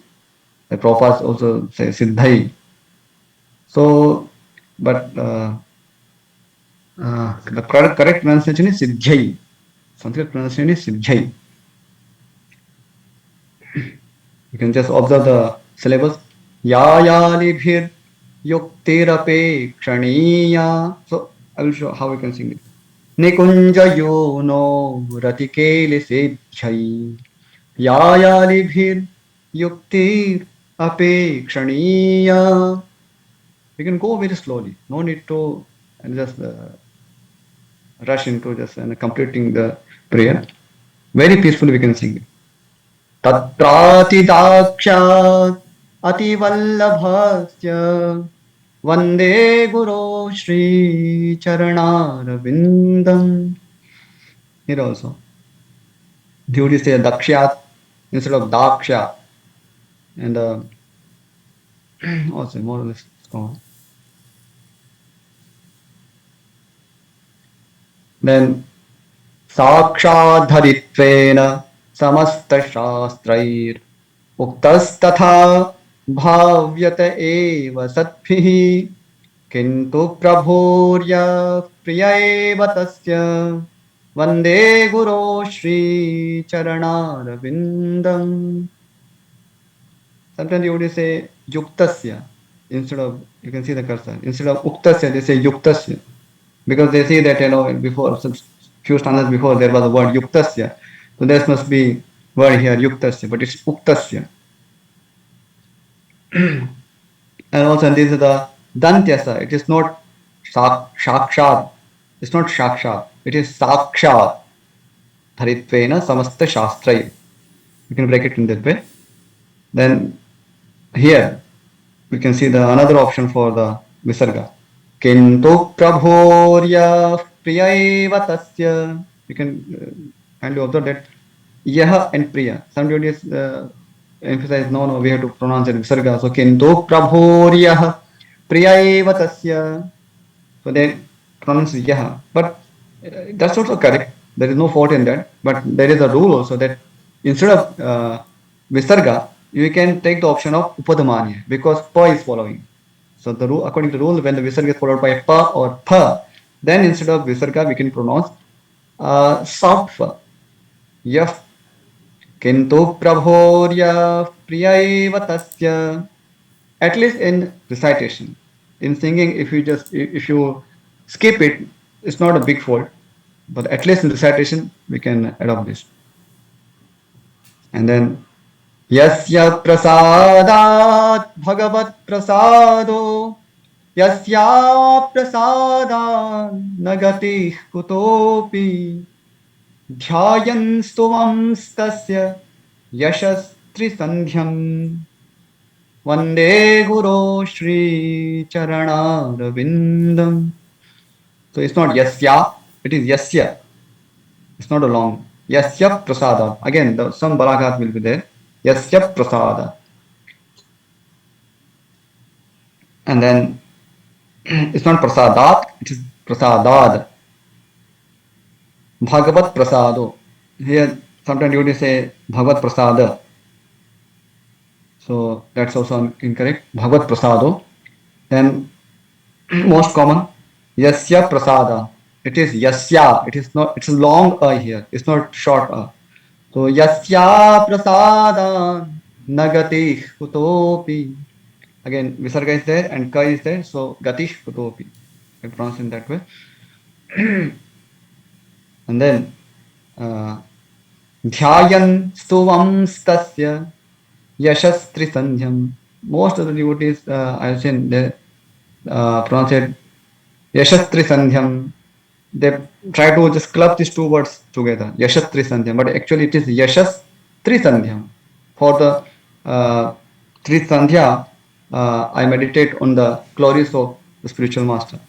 The Prabhupada also say Siddhai. So, but the correct pronunciation is Siddhyai. Sanskrit pronunciation is Siddhyai. You can just observe the syllables. Yayalibhir yuktirapekshaneya. So I will show how we can sing it. Nikunja yono ratikele sedhyai. Yayalibhir yuktir apekshaneya. We can go very slowly. No need to just rush into just completing the prayer. Very peacefully we can sing it. तत्रातिदाक्षात् अतिवल्लभस्य वन्दे गुरो श्रीचरणारविन्दम्. Here also, devotees say dakshyat instead of daksha, and also more or less so. Then साक्षाद्धरित्वेन समस्तशास्त्रैर् उक्तस्तथा भाव्यत एव सद्भिः किन्तु प्रभोर्य प्रिय एव तस्य वन्दे गुरो श्रीचरणारविन्दम्. Sometimes you would say yuktasya instead of, you can see the cursor, instead of uktasya they say yuktasya, because they see that before some few stanzas before there was a word yuktasya, so there must be word here yuktasya, but it's uktasya. And also this is the dantyasa, it is not shakshad, it's not shakshad, it is sakshad dharitvena samasta shastrai. You can break it in that way. Then here we can see the another option for the visarga. Kintu prabhorya priya eva tasya. You can kindly observe that yaha and priya. Some devotees emphasize no, we have to pronounce it visarga. So kintu prabhorya priya eva tasya. So they pronounce yaha. But that's also correct. There is no fault in that. But there is a rule also that instead of visarga, you can take the option of upadamanya because pa is following. So the rule, according to the rule, when the visarga is followed by pa or pa, then instead of visarga we can pronounce soft fa. Yaf. Kintu prabhorya priya eva tasya. At least in recitation. In singing, if you skip it, it's not a big fault. But at least in recitation, we can adopt this. And then Yasya prasadat bhagavat prasado Yasya prasadat nagati kutopi dhyayan stuvam stasya yashas trisandhyam Vande Guru Shri Charanaravindam. So it's not Yasya, it is Yasya. It's not a long. Yasya Prasada. Again, some balagat will be there. Yasya Prasada. And then it's not Prasadat, it is Prasadad. Bhagavat Prasado. Here, sometimes you would say Bhagavat Prasada. So that's also incorrect. Bhagavat Prasado. Then most common Yasya Prasada. It is Yasya. It is not. It's a long a here. It's not short a. So Yasya Prasada Nagati Kutopi. Again, Visarga is there and Ka is there. So Gati Kutopi. I pronounce in that way. And then Dhyayan Stuvam Stasya Yashas Trisandhyam. Most of the devotees I have seen they pronounce it Yashastri Sandhyam. They try to just club these two words together, Yashastri Sandhyam, but actually it is Yashastri Sandhyam. For the Tri Sandhya, I meditate on the glories of the spiritual master.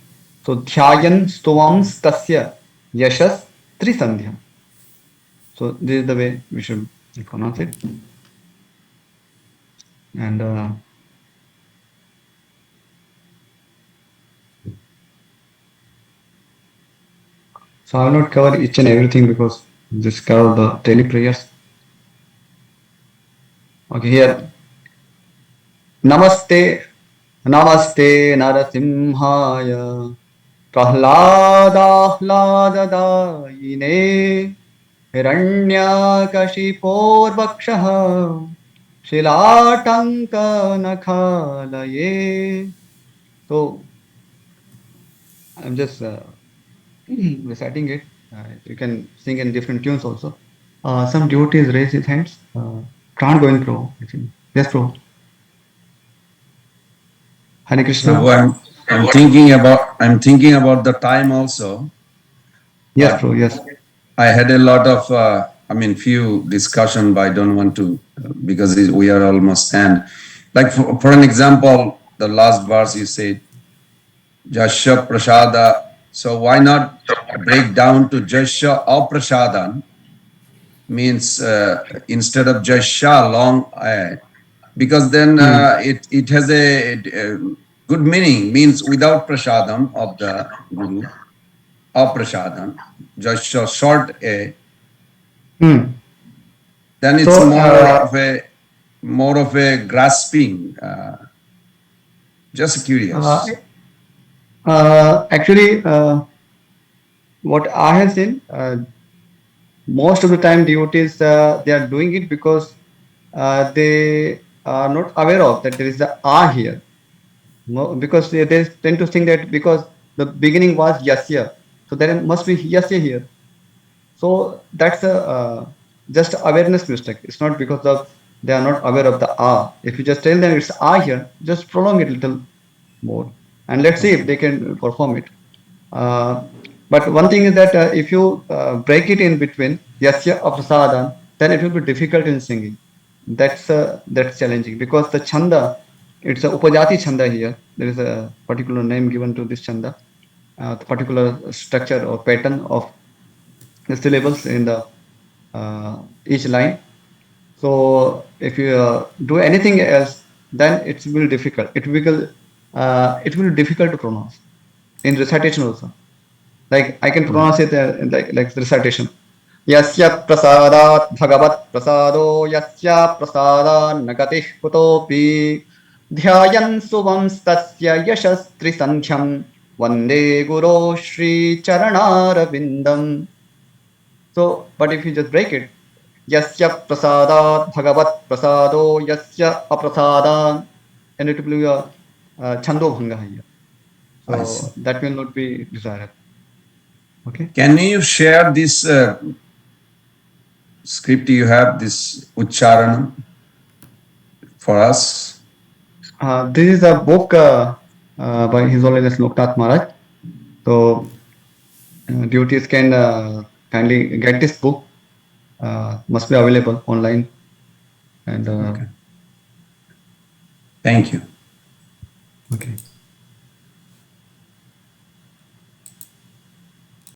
So dhyayan stuvams tasya yashas trisandhyam. So this is the way we should pronounce it. And so I will not cover each and everything because this cover the daily prayers. Okay, here. Namaste, Namaste Narasimhaya, Prahladahdadayine, Hiranyakashiporvakshaha, Shilatanka So, I'm just reciting it. You can sing in different tunes also. Some devotees raise his hands. Can't go in pro. Yes, pro. Hare Krishna.
Prabhu, I'm thinking about the time also.
Yes,
But
pro. Yes.
I had a lot of, few discussion, but I don't want to, because we are almost end. Like for an example, the last verse you said, Jasya Prasada. So why not break down to Jasya Aprasadan? Means instead of Jasya long, because then it has a good meaning, means without prasadam of the Guru, Aprasadan, Jasya short a. Then it's
So,
more of a grasping. Just curious.
Actually, what I have seen, most of the time devotees they are doing it because they are not aware of that there is a "a" here. Because they tend to think that because the beginning was "yasya," so there must be "yasya" here. So that's a just awareness mistake. It's not because of they are not aware of the "a." If you just tell them it's "a" here, just prolong it a little more, and let's see if they can perform it. But one thing is that if you break it in between yasya aprasadam, then it will be difficult in singing. That's challenging because the chanda, it's a upajati chanda here. There is a particular name given to this chanda, the particular structure or pattern of the syllables in the each line. So if you do anything else, then it will be difficult. It will be difficult to pronounce in recitation also. Like I can pronounce it like the recitation. Yasya prasadat bhagavat prasado yasya prasadan nagatih kutopi dhyayan suvamstasya yashastri sandhyam vande guru shri charanarvindam. So, but if you just break it, yasya prasadat bhagavat prasado yasya aprasadan, and it will be a chando bhanga here.
I
So
see.
that will not be desired. Okay.
Can you share this script you have, this Ucharanam, for us?
This is a book by His Holiness Loknath Maharaj. So devotees can kindly get this book. Must be available online. And
Okay. Thank you.
okay.